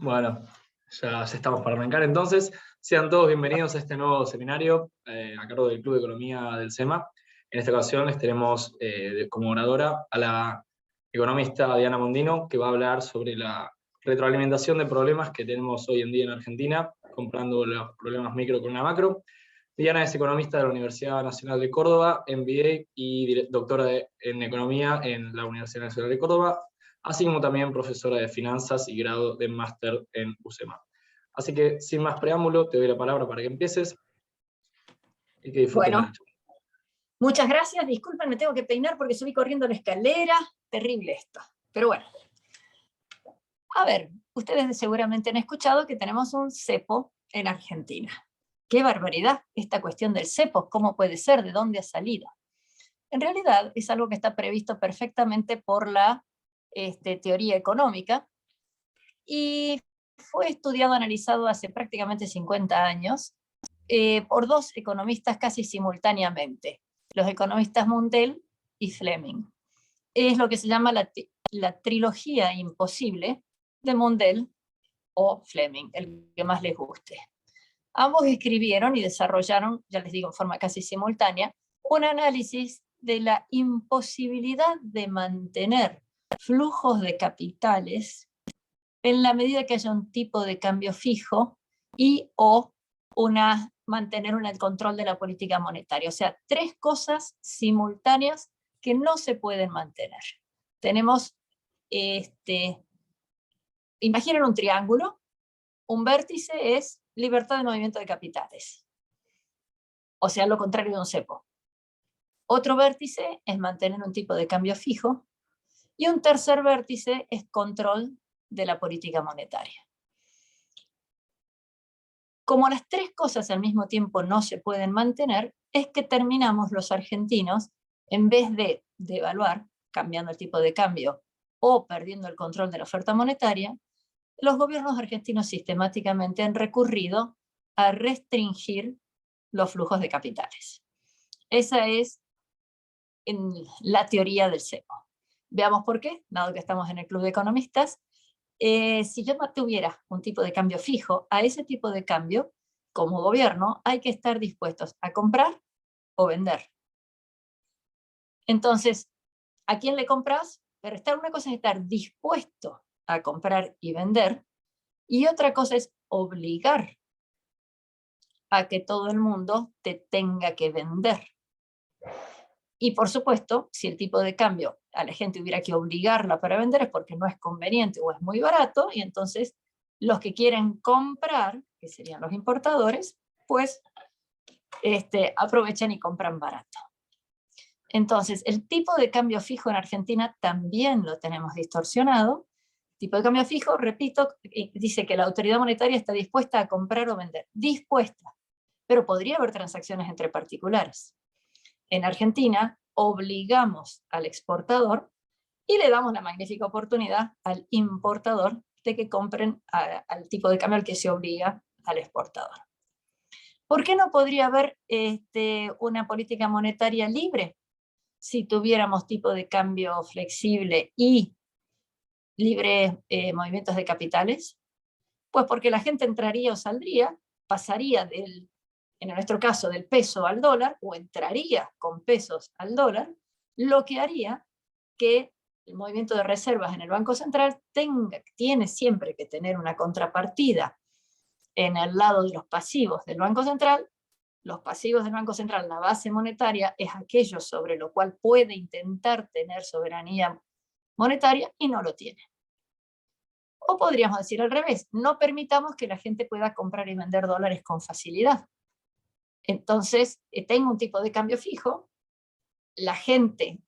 Bueno, ya estamos para arrancar entonces. Sean todos bienvenidos a este nuevo seminario a cargo del Club de Economía del SEMA. En esta ocasión les tenemos como oradora a la economista Diana Mondino, que va a hablar sobre la retroalimentación de problemas que tenemos hoy en día en Argentina, comparando los problemas micro con la macro. Diana es economista de la Universidad Nacional de Córdoba, MBA y doctora en Economía en la Universidad Nacional de Córdoba, así como también profesora de finanzas y grado de máster en UCEMA. Así que, sin más preámbulo, te doy la palabra para que empieces y que disfruten de la Bueno, charla. muchas gracias. Disculpen, me tengo que peinar porque subí corriendo la escalera. Terrible esto. Pero bueno. A ver, ustedes seguramente han escuchado que tenemos un cepo en Argentina. ¡Qué barbaridad! Esta cuestión del cepo, ¿cómo puede ser? ¿De dónde ha salido? En realidad es algo que está previsto perfectamente por la teoría económica y fue estudiado, analizado hace prácticamente 50 años por dos economistas casi simultáneamente, los economistas Mundell y Fleming. Es lo que se llama la trilogía imposible de Mundell o Fleming, el que más les guste. Ambos escribieron y desarrollaron, ya les digo en forma casi simultánea, un análisis de la imposibilidad de mantener flujos de capitales en la medida que haya un tipo de cambio fijo y o mantener el control de la política monetaria. O sea, tres cosas simultáneas que no se pueden mantener. Tenemos, imaginen un triángulo, un vértice es libertad de movimiento de capitales, o sea, lo contrario de un cepo. Otro vértice es mantener un tipo de cambio fijo, y un tercer vértice es control de la política monetaria. Como las tres cosas al mismo tiempo no se pueden mantener, es que terminamos los argentinos, en vez de devaluar, cambiando el tipo de cambio o perdiendo el control de la oferta monetaria, los gobiernos argentinos sistemáticamente han recurrido a restringir los flujos de capitales. Esa es la teoría del cepo. Veamos por qué, dado que estamos en el Club de Economistas. Si yo no tuviera un tipo de cambio fijo, a ese tipo de cambio, como gobierno, hay que estar dispuestos a comprar o vender. Entonces, ¿a quién le compras? Pero una cosa es estar dispuesto a comprar y vender, y otra cosa es obligar a que todo el mundo te tenga que vender. Y por supuesto, si el tipo de cambio a la gente hubiera que obligarla para vender es porque no es conveniente o es muy barato, y entonces los que quieren comprar, que serían los importadores, pues aprovechan y compran barato. Entonces, el tipo de cambio fijo en Argentina también lo tenemos distorsionado. Tipo de cambio fijo, repito, dice que la autoridad monetaria está dispuesta a comprar o vender. Dispuesta. Pero podría haber transacciones entre particulares. En Argentina, obligamos al exportador y le damos la magnífica oportunidad al importador de que compren al tipo de cambio al que se obliga al exportador. ¿Por qué no podría haber una política monetaria libre si tuviéramos tipo de cambio flexible y libres movimientos de capitales? Pues porque la gente entraría o saldría, pasaría en nuestro caso, del peso al dólar, o entraría con pesos al dólar, lo que haría que el movimiento de reservas en el Banco Central tiene siempre que tener una contrapartida en el lado de los pasivos del Banco Central. Los pasivos del Banco Central, la base monetaria, es aquello sobre lo cual puede intentar tener soberanía monetaria y no lo tiene. O podríamos decir al revés, no permitamos que la gente pueda comprar y vender dólares con facilidad. Entonces, tengo un tipo de cambio fijo, la gente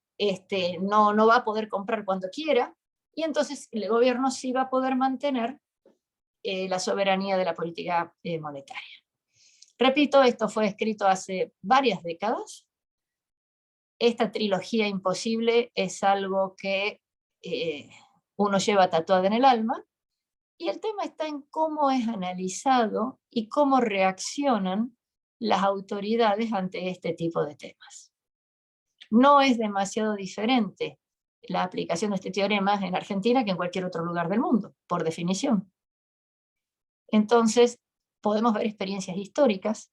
no va a poder comprar cuando quiera, y entonces el gobierno sí va a poder mantener la soberanía de la política monetaria. Repito, esto fue escrito hace varias décadas. Esta trilogía imposible es algo que uno lleva tatuado en el alma, y el tema está en cómo es analizado y cómo reaccionan las autoridades ante este tipo de temas. No es demasiado diferente la aplicación de este teorema en Argentina que en cualquier otro lugar del mundo, por definición. Entonces, podemos ver experiencias históricas.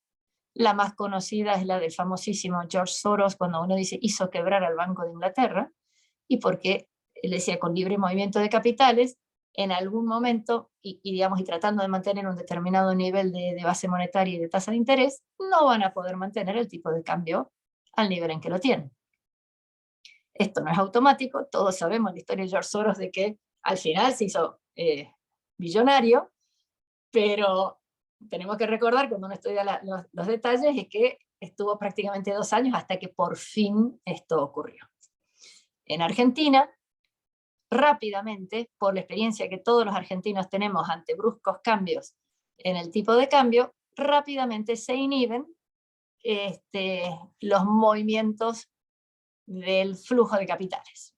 La más conocida es la del famosísimo George Soros, cuando uno dice hizo quebrar al Banco de Inglaterra, y porque él decía con libre movimiento de capitales, en algún momento, digamos, y tratando de mantener un determinado nivel de base monetaria y de tasa de interés, no van a poder mantener el tipo de cambio al nivel en que lo tienen. Esto no es automático, todos sabemos la historia de George Soros de que al final se hizo millonario, pero tenemos que recordar cuando uno estudia los detalles es que estuvo prácticamente 2 años hasta que por fin esto ocurrió. En Argentina, rápidamente, por la experiencia que todos los argentinos tenemos ante bruscos cambios en el tipo de cambio, rápidamente se inhiben los movimientos del flujo de capitales.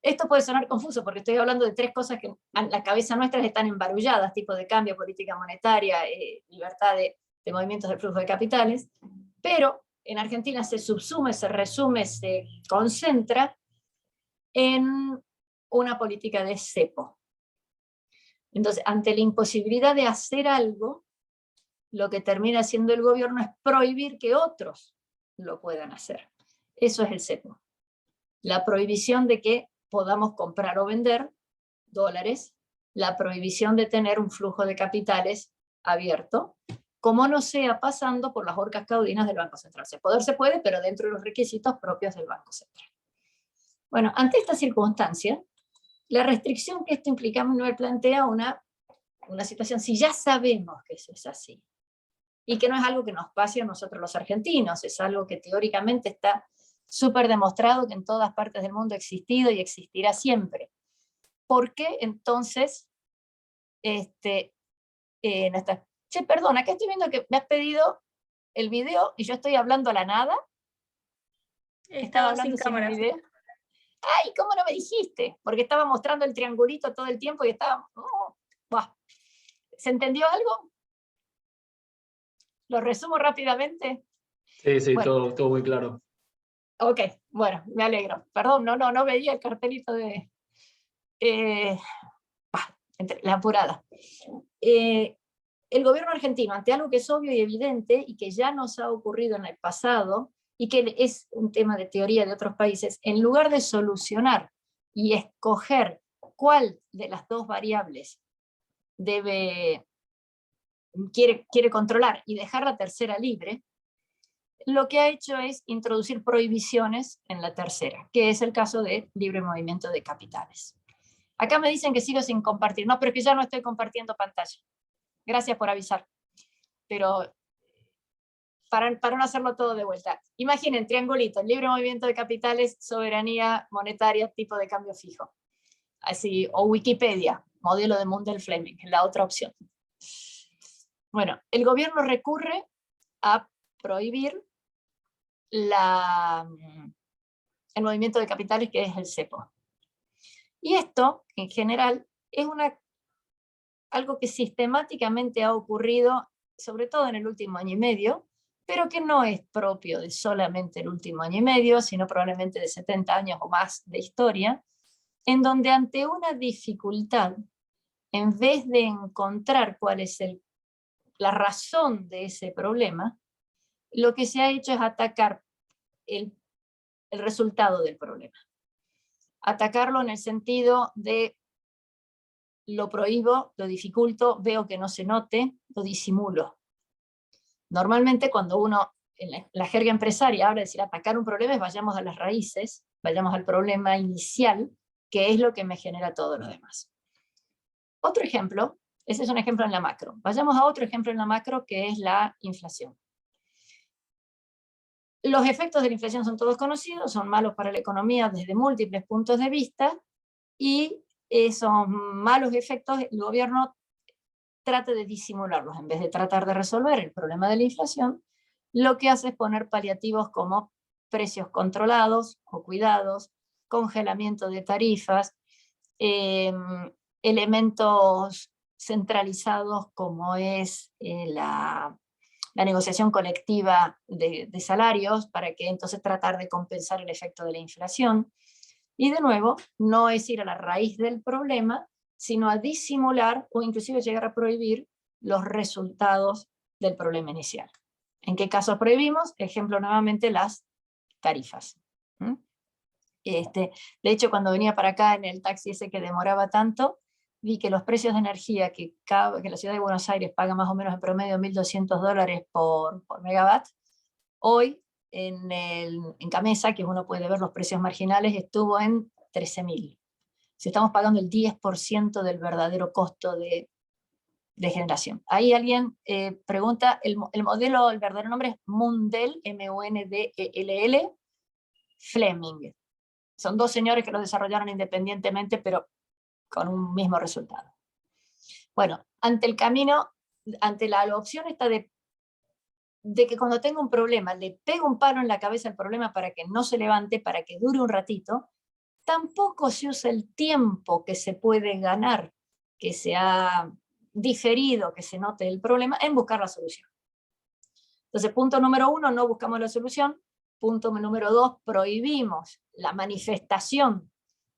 Esto puede sonar confuso porque estoy hablando de 3 cosas que en la cabeza nuestra están embarulladas, tipo de cambio, política monetaria, libertad de movimientos del flujo de capitales, pero en Argentina se subsume, se resume, se concentra en una política de cepo. Entonces, ante la imposibilidad de hacer algo, lo que termina haciendo el gobierno es prohibir que otros lo puedan hacer. Eso es el cepo. La prohibición de que podamos comprar o vender dólares, la prohibición de tener un flujo de capitales abierto, como no sea pasando por las horcas caudinas del Banco Central. Poder se puede, pero dentro de los requisitos propios del Banco Central. Bueno, ante esta circunstancia, la restricción que esto implica me plantea una situación, si ya sabemos que eso es así, y que no es algo que nos pase a nosotros los argentinos, es algo que teóricamente está súper demostrado que en todas partes del mundo ha existido y existirá siempre. ¿Por qué entonces che, perdona, acá estoy viendo que me has pedido el video y yo estoy hablando a la nada? Estaba hablando sin cámara. Video. ¡Ay, cómo no me dijiste! Porque estaba mostrando el triangulito todo el tiempo y estaba... ¿Se entendió algo? ¿Lo resumo rápidamente? Sí, bueno. todo muy claro. Ok, bueno, me alegro. Perdón, no veía el cartelito de... la apurada. El gobierno argentino, ante algo que es obvio y evidente y que ya nos ha ocurrido en el pasado, y que es un tema de teoría de otros países, en lugar de solucionar y escoger cuál de las 2 variables quiere controlar y dejar la tercera libre, lo que ha hecho es introducir prohibiciones en la tercera, que es el caso de libre movimiento de capitales. Acá me dicen que sigo sin compartir. No, pero es que ya no estoy compartiendo pantalla. Gracias por avisar. Pero para no hacerlo todo de vuelta. Imaginen, triangulito, libre movimiento de capitales, soberanía monetaria, tipo de cambio fijo. Así, o Wikipedia, modelo de Mundell-Fleming, la otra opción. Bueno, el gobierno recurre a prohibir el movimiento de capitales, que es el cepo. Y esto, en general, es algo que sistemáticamente ha ocurrido, sobre todo en el último año y medio, pero que no es propio de solamente el último año y medio, sino probablemente de 70 años o más de historia, en donde ante una dificultad, en vez de encontrar cuál es la razón de ese problema, lo que se ha hecho es atacar el resultado del problema. Atacarlo en el sentido de lo prohíbo, lo dificulto, veo que no se note, lo disimulo. Normalmente cuando uno, en la jerga empresaria, habla de decir atacar un problema, es vayamos a las raíces, vayamos al problema inicial, que es lo que me genera todo lo demás. Otro ejemplo, ese es un ejemplo en la macro. Vayamos a otro ejemplo en la macro, que es la inflación. Los efectos de la inflación son todos conocidos, son malos para la economía desde múltiples puntos de vista, y esos malos efectos el gobierno trata de disimularlos. En vez de tratar de resolver el problema de la inflación, lo que hace es poner paliativos como precios controlados o cuidados, congelamiento de tarifas, elementos centralizados como es la negociación colectiva de salarios, para que entonces tratar de compensar el efecto de la inflación. Y de nuevo, no es ir a la raíz del problema, sino a disimular o inclusive llegar a prohibir los resultados del problema inicial. ¿En qué casos prohibimos? Ejemplo nuevamente, las tarifas. De hecho, cuando venía para acá en el taxi ese que demoraba tanto, vi que los precios de energía que la ciudad de Buenos Aires paga más o menos en promedio $1.200 por megawatt, hoy en Camesa, que uno puede ver los precios marginales, estuvo en 13.000. Si estamos pagando el 10% del verdadero costo de generación. Ahí alguien pregunta, el modelo, el verdadero nombre es Mundell, M-U-N-D-E-L-L, Fleming. Son dos señores que lo desarrollaron independientemente, pero con un mismo resultado. Bueno, ante el camino, ante la opción esta de que cuando tengo un problema le pego un palo en la cabeza al problema para que no se levante, para que dure un ratito, tampoco se usa el tiempo que se puede ganar, que se ha diferido, que se note el problema, en buscar la solución. Entonces, punto número 1, no buscamos la solución. Punto número 2, prohibimos la manifestación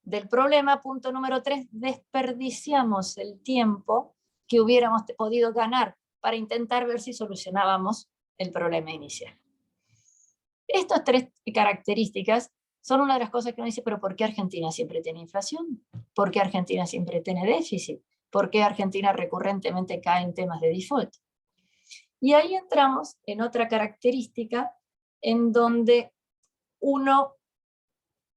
del problema. Punto número 3, desperdiciamos el tiempo que hubiéramos podido ganar para intentar ver si solucionábamos el problema inicial. Estas 3 características son una de las cosas que uno dice, pero ¿por qué Argentina siempre tiene inflación? ¿Por qué Argentina siempre tiene déficit? ¿Por qué Argentina recurrentemente cae en temas de default? Y ahí entramos en otra característica en donde uno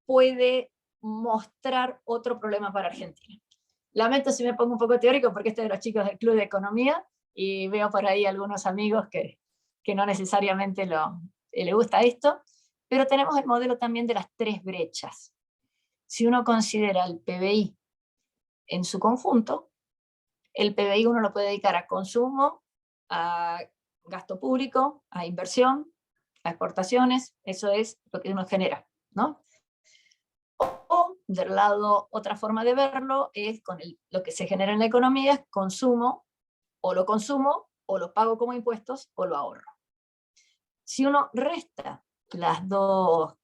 puede mostrar otro problema para Argentina. Lamento si me pongo un poco teórico porque este es de los chicos del Club de Economía y veo por ahí algunos amigos que no necesariamente le gusta esto, pero tenemos el modelo también de las 3 brechas. Si uno considera el PBI en su conjunto, el PBI uno lo puede dedicar a consumo, a gasto público, a inversión, a exportaciones, eso es lo que uno genera, ¿no? O del lado, otra forma de verlo es con lo que se genera en la economía es consumo, o lo consumo, o lo pago como impuestos, o lo ahorro. Si uno resta las dos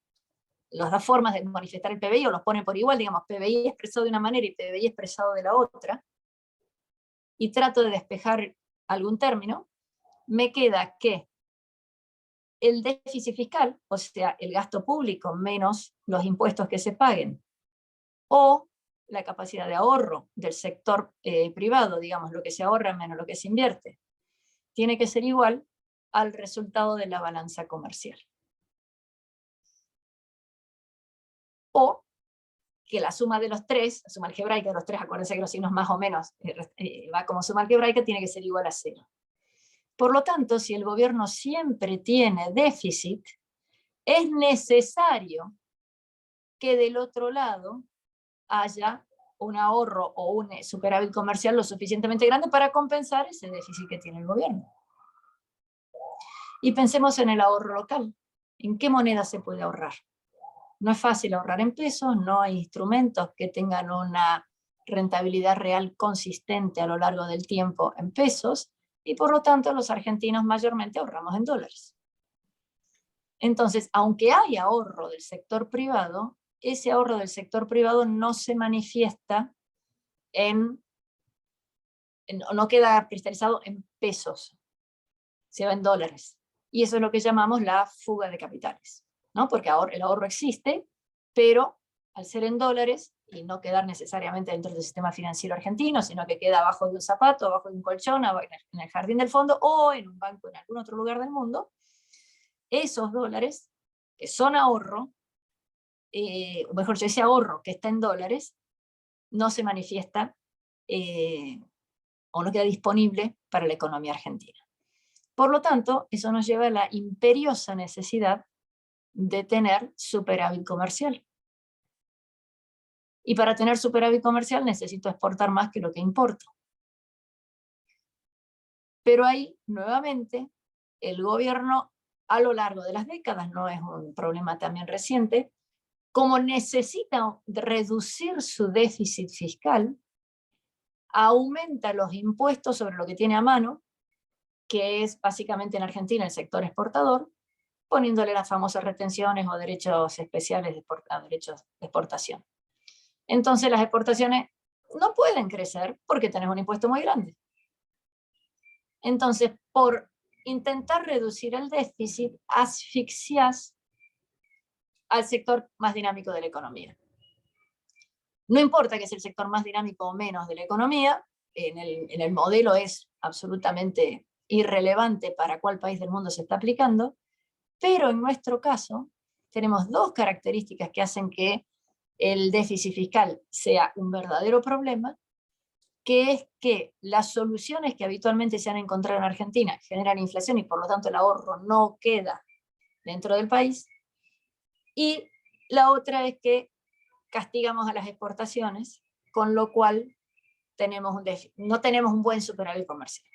formas de manifestar el PBI, o los pone por igual, digamos, PBI expresado de una manera y PBI expresado de la otra, y trato de despejar algún término, me queda que el déficit fiscal, o sea, el gasto público menos los impuestos que se paguen, o la capacidad de ahorro del sector privado, digamos, lo que se ahorra menos lo que se invierte, tiene que ser igual al resultado de la balanza comercial. O que la suma de los 3, la suma algebraica de los 3, acuérdense que los signos más o menos va como suma algebraica, tiene que ser igual a 0. Por lo tanto, si el gobierno siempre tiene déficit, es necesario que del otro lado haya un ahorro o un superávit comercial lo suficientemente grande para compensar ese déficit que tiene el gobierno. Y pensemos en el ahorro local. ¿En qué moneda se puede ahorrar? No es fácil ahorrar en pesos, no hay instrumentos que tengan una rentabilidad real consistente a lo largo del tiempo en pesos, y por lo tanto los argentinos mayormente ahorramos en dólares. Entonces, aunque hay ahorro del sector privado, ese ahorro del sector privado no se manifiesta no queda cristalizado en pesos, se va en dólares. Y eso es lo que llamamos la fuga de capitales, ¿no? Porque el ahorro existe, pero al ser en dólares y no quedar necesariamente dentro del sistema financiero argentino, sino que queda abajo de un zapato, abajo de un colchón, en el jardín del fondo o en un banco en algún otro lugar del mundo, esos dólares que son ahorro, o mejor dicho, ese ahorro que está en dólares, no se manifiesta o no queda disponible para la economía argentina. Por lo tanto, eso nos lleva a la imperiosa necesidad de tener superávit comercial. Y para tener superávit comercial necesito exportar más que lo que importo. Pero ahí, nuevamente, el gobierno, a lo largo de las décadas, no es un problema también reciente, como necesita reducir su déficit fiscal, aumenta los impuestos sobre lo que tiene a mano, que es básicamente en Argentina el sector exportador, poniéndole las famosas retenciones o derechos especiales derechos de exportación. Entonces las exportaciones no pueden crecer porque tenés un impuesto muy grande. Entonces, por intentar reducir el déficit, asfixias al sector más dinámico de la economía. No importa que es el sector más dinámico o menos de la economía, en el modelo es absolutamente irrelevante para cuál país del mundo se está aplicando, pero en nuestro caso tenemos dos características que hacen que el déficit fiscal sea un verdadero problema, que es que las soluciones que habitualmente se han encontrado en Argentina generan inflación y por lo tanto el ahorro no queda dentro del país, y la otra es que castigamos a las exportaciones, con lo cual no tenemos un buen superávit comercial.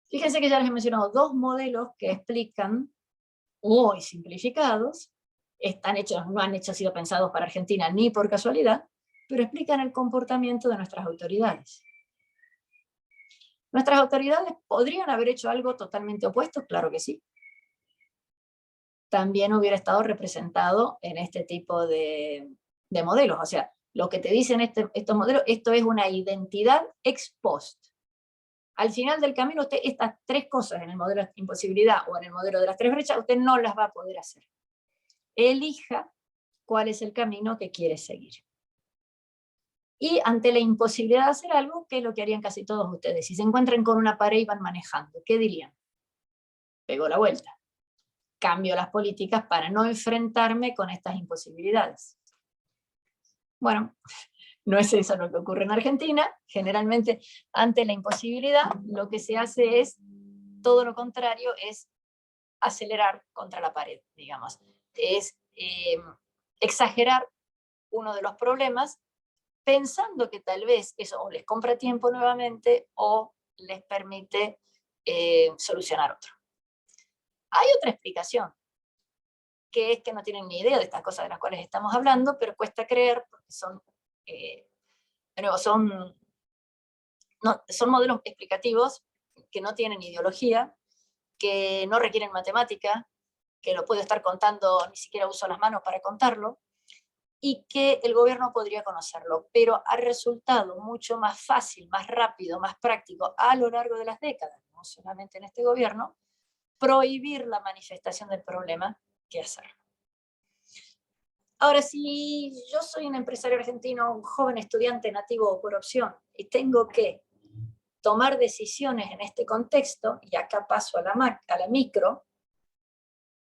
Fíjense que ya les he mencionado dos modelos que explican, muy simplificados, no han sido pensados para Argentina ni por casualidad, pero explican el comportamiento de nuestras autoridades. ¿Nuestras autoridades podrían haber hecho algo totalmente opuesto? Claro que sí. También hubiera estado representado en este tipo de modelos. O sea, lo que te dicen estos modelos, esto es una identidad ex post. Al final del camino, usted estas tres cosas en el modelo de imposibilidad o en el modelo de las tres brechas, usted no las va a poder hacer. Elija cuál es el camino que quiere seguir. Y ante la imposibilidad de hacer algo, ¿qué es lo que harían casi todos ustedes? Si se encuentran con una pared y van manejando, ¿qué dirían? Pego la vuelta. Cambio las políticas para no enfrentarme con estas imposibilidades. Bueno, no es eso lo que ocurre en Argentina. Generalmente, ante la imposibilidad, lo que se hace es todo lo contrario, es acelerar contra la pared, digamos. Es exagerar uno de los problemas, pensando que tal vez eso o les compra tiempo nuevamente o les permite solucionar otro. Hay otra explicación, que es que no tienen ni idea de estas cosas de las cuales estamos hablando, pero cuesta creer porque son modelos explicativos que no tienen ideología, que no requieren matemática, que lo puedo estar contando, ni siquiera uso las manos para contarlo, y que el gobierno podría conocerlo, pero ha resultado mucho más fácil, más rápido, más práctico a lo largo de las décadas, no solamente en este gobierno, prohibir la manifestación del problema que hacerlo. Ahora, si yo soy un empresario argentino, un joven estudiante nativo por opción, y tengo que tomar decisiones en este contexto, y acá paso a la micro,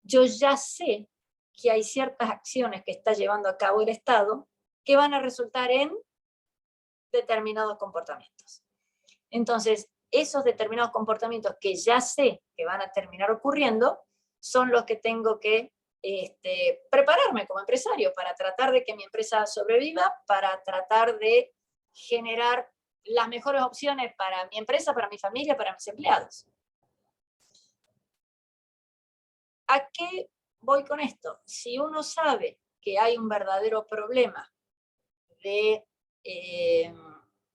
yo ya sé que hay ciertas acciones que está llevando a cabo el Estado que van a resultar en determinados comportamientos. Entonces, esos determinados comportamientos que ya sé que van a terminar ocurriendo son los que tengo que prepararme como empresario para tratar de que mi empresa sobreviva, para tratar de generar las mejores opciones para mi empresa, para mi familia, para mis empleados. ¿A qué voy con esto? Si uno sabe que hay un verdadero problema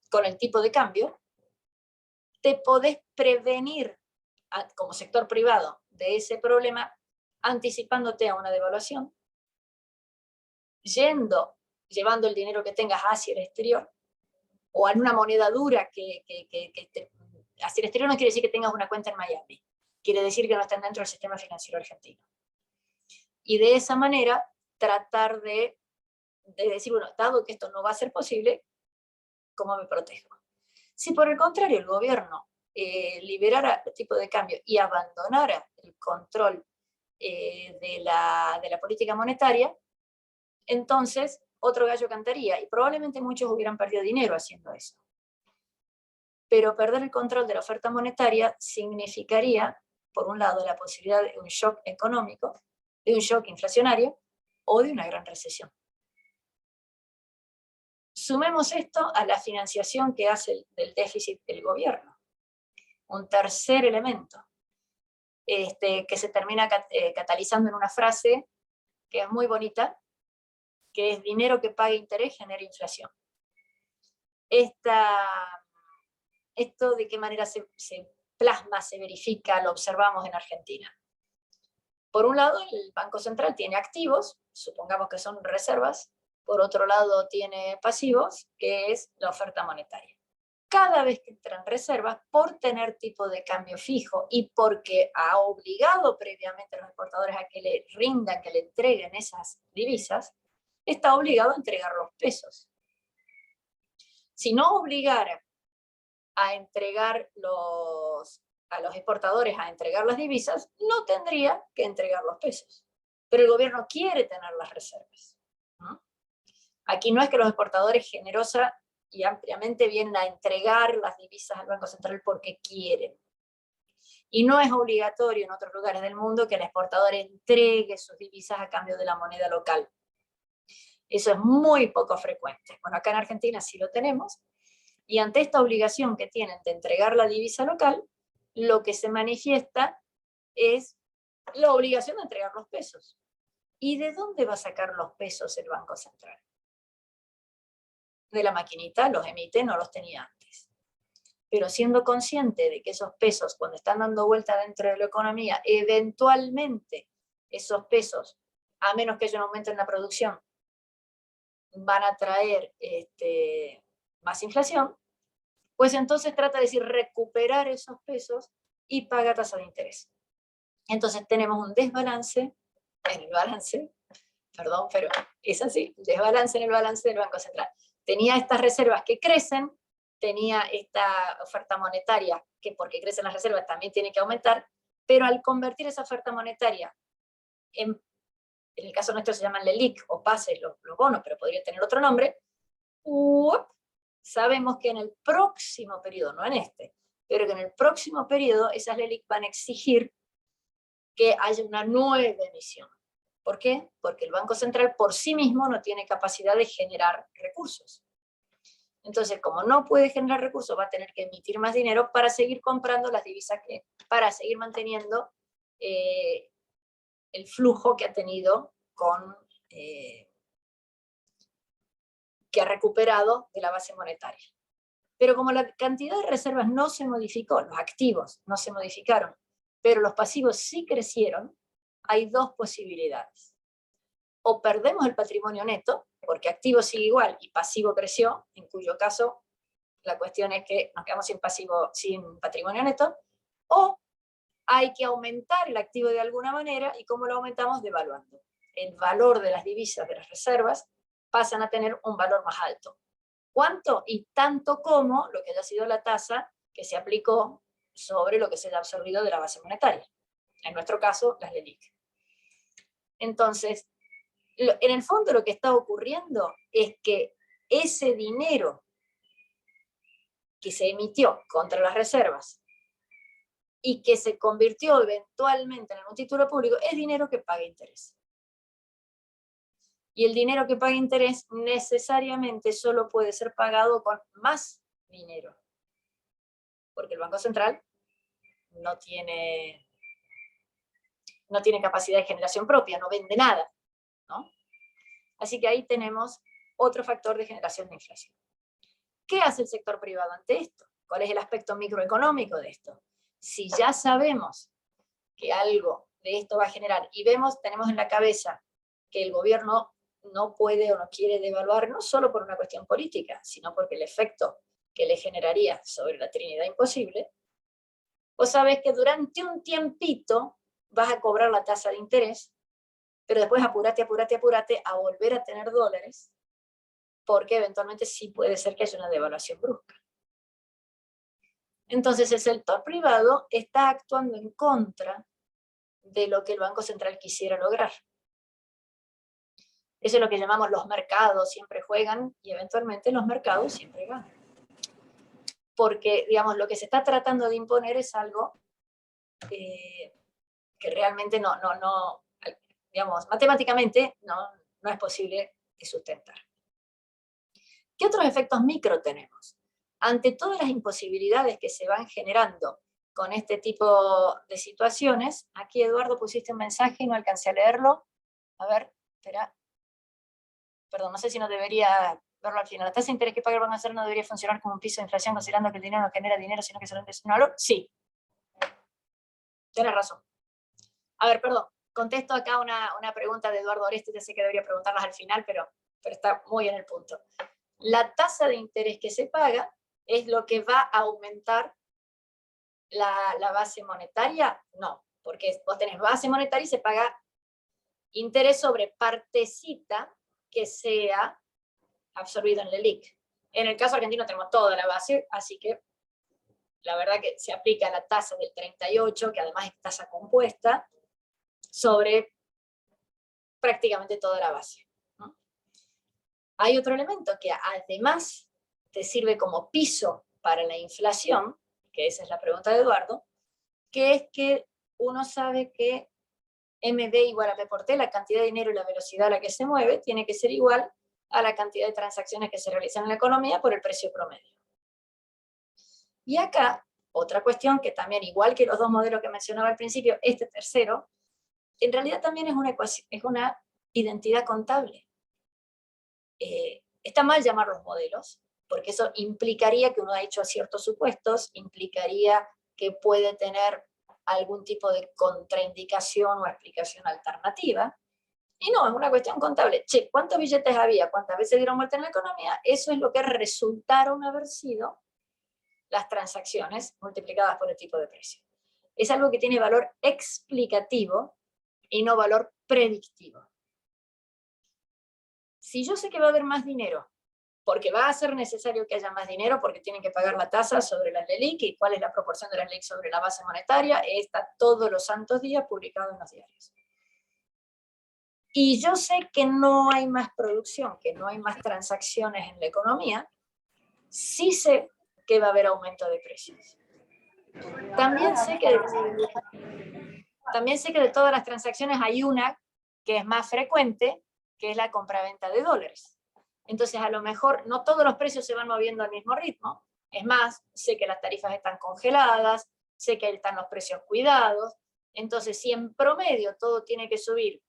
con el tipo de cambio, te podés prevenir como sector privado de ese problema anticipándote a una devaluación, llevando el dinero que tengas hacia el exterior, o en una moneda dura hacia el exterior no quiere decir que tengas una cuenta en Miami, quiere decir que no estén dentro del sistema financiero argentino. Y de esa manera tratar de decir, bueno, dado que esto no va a ser posible, ¿cómo me protejo? Si por el contrario el gobierno liberara el tipo de cambio y abandonara el control de la política monetaria, entonces otro gallo cantaría y probablemente muchos hubieran perdido dinero haciendo eso. Pero perder el control de la oferta monetaria significaría, por un lado, la posibilidad de un shock económico, de un shock inflacionario o de una gran recesión. Sumemos esto a la financiación que hace del déficit el gobierno. Un tercer elemento, que se termina catalizando en una frase que es muy bonita, que es dinero que paga interés genera inflación. Esto de qué manera se plasma, se verifica, lo observamos en Argentina. Por un lado, el Banco Central tiene activos, supongamos que son reservas. Por otro lado, tiene pasivos, que es la oferta monetaria. cada vez que entran reservas por tener tipo de cambio fijo y porque ha obligado previamente a los exportadores a que le rindan, que le entreguen esas divisas, está obligado a entregar los pesos. Si no obligara a entregar a los exportadores a entregar las divisas, no tendría que entregar los pesos. Pero el gobierno quiere tener las reservas, ¿no? Aquí no es que los exportadores generosa y ampliamente vienen a entregar las divisas al Banco Central porque quieren. Y no es obligatorio en otros lugares del mundo que el exportador entregue sus divisas a cambio de la moneda local. Eso es muy poco frecuente. Bueno, acá en Argentina sí lo tenemos, y ante esta obligación que tienen de entregar la divisa local, lo que se manifiesta es la obligación de entregar los pesos. ¿Y de dónde va a sacar los pesos el Banco Central? De la maquinita, los emite, no los tenía antes. Pero siendo consciente de que esos pesos, cuando están dando vuelta dentro de la economía, eventualmente esos pesos, a menos que haya un aumento en la producción, van a traer más inflación, pues entonces trata de decir recuperar esos pesos y paga tasa de interés. Entonces tenemos un desbalance en el balance, perdón, pero es así, desbalance en el balance del Banco Central. Tenía estas reservas que crecen, tenía esta oferta monetaria que porque crecen las reservas también tiene que aumentar, pero al convertir esa oferta monetaria en el caso nuestro se llaman LELIQ o pases, los bonos, pero podría tener otro nombre, sabemos que en el próximo periodo, no en este, pero que en el próximo periodo esas LELIQ van a exigir que haya una nueva emisión. ¿Por qué? Porque el Banco Central por sí mismo no tiene capacidad de generar recursos. Entonces, como no puede generar recursos, va a tener que emitir más dinero para seguir comprando las divisas, para seguir manteniendo el flujo que ha tenido que ha recuperado de la base monetaria. Pero como la cantidad de reservas no se modificó, los activos no se modificaron, pero los pasivos sí crecieron, hay dos posibilidades. O perdemos el patrimonio neto, porque activo sigue igual y pasivo creció, en cuyo caso la cuestión es que nos quedamos sin patrimonio neto, o hay que aumentar el activo de alguna manera, y ¿cómo lo aumentamos? Devaluando. El valor de las divisas, de las reservas, pasan a tener un valor más alto. ¿Cuánto? Y tanto como lo que haya sido la tasa que se aplicó sobre lo que se haya absorbido de la base monetaria. En nuestro caso, las LELIQ. Entonces, en el fondo lo que está ocurriendo es que ese dinero que se emitió contra las reservas y que se convirtió eventualmente en un título público es dinero que paga interés. Y el dinero que paga interés necesariamente solo puede ser pagado con más dinero. Porque el Banco Central no tiene capacidad de generación propia, no vende nada, ¿no? Así que ahí tenemos otro factor de generación de inflación. ¿Qué hace el sector privado ante esto? ¿Cuál es el aspecto microeconómico de esto? Si ya sabemos que algo de esto va a generar y tenemos en la cabeza que el gobierno no puede o no quiere devaluar, no solo por una cuestión política, sino porque el efecto que le generaría sobre la Trinidad imposible, vos sabés que durante un tiempito vas a cobrar la tasa de interés, pero después apurate a volver a tener dólares, porque eventualmente sí puede ser que haya una devaluación brusca. Entonces el sector privado está actuando en contra de lo que el Banco Central quisiera lograr. Eso es lo que llamamos los mercados, siempre juegan y eventualmente los mercados siempre ganan. Porque, digamos, lo que se está tratando de imponer es algo que realmente digamos, matemáticamente no es posible de sustentar. ¿Qué otros efectos micro tenemos? Ante todas las imposibilidades que se van generando con este tipo de situaciones, aquí Eduardo pusiste un mensaje y no alcancé a leerlo. A ver, espera. Perdón, no sé si no debería verlo al final. La tasa de interés que paga el Banco Central no debería funcionar como un piso de inflación, considerando que el dinero no genera dinero, sino que solamente es un valor. Sí. Tienes razón. A ver, perdón. Contesto acá una pregunta de Eduardo Oreste, ya sé que debería preguntarlas al final, pero está muy en el punto. La tasa de interés que se paga ¿Es lo que va a aumentar la base monetaria? No, porque vos tenés base monetaria y se paga interés sobre partecita que sea absorbido en LELIQ. En el caso argentino tenemos toda la base, así que la verdad que se aplica la tasa del 38, que además es tasa compuesta, sobre prácticamente toda la base, ¿no? Hay otro elemento que además te sirve como piso para la inflación, que esa es la pregunta de Eduardo, que es que uno sabe que MB igual a P por T, la cantidad de dinero y la velocidad a la que se mueve, tiene que ser igual a la cantidad de transacciones que se realizan en la economía por el precio promedio. Y acá, otra cuestión que también, igual que los dos modelos que mencionaba al principio, este tercero, en realidad también es una identidad contable. Está mal llamarlos modelos, porque eso implicaría que uno ha hecho ciertos supuestos, implicaría que puede tener algún tipo de contraindicación o explicación alternativa, y no, es una cuestión contable. Che, ¿cuántos billetes había? ¿Cuántas veces dieron vuelta en la economía? Eso es lo que resultaron haber sido las transacciones multiplicadas por el tipo de precio. Es algo que tiene valor explicativo y no valor predictivo. Si yo sé que va a haber más dinero, porque va a ser necesario que haya más dinero, porque tienen que pagar la tasa sobre las LELIQ, y cuál es la proporción de las LELIQ sobre la base monetaria, está todos los santos días publicado en los diarios. Y yo sé que no hay más producción, que no hay más transacciones en la economía, sí sé que va a haber aumento de precios. También sé que de todas las transacciones hay una que es más frecuente, que es la compraventa de dólares. Entonces, a lo mejor no todos los precios se van moviendo al mismo ritmo. Es más, sé que las tarifas están congeladas, sé que están los precios cuidados. Entonces, si en promedio todo tiene que subir,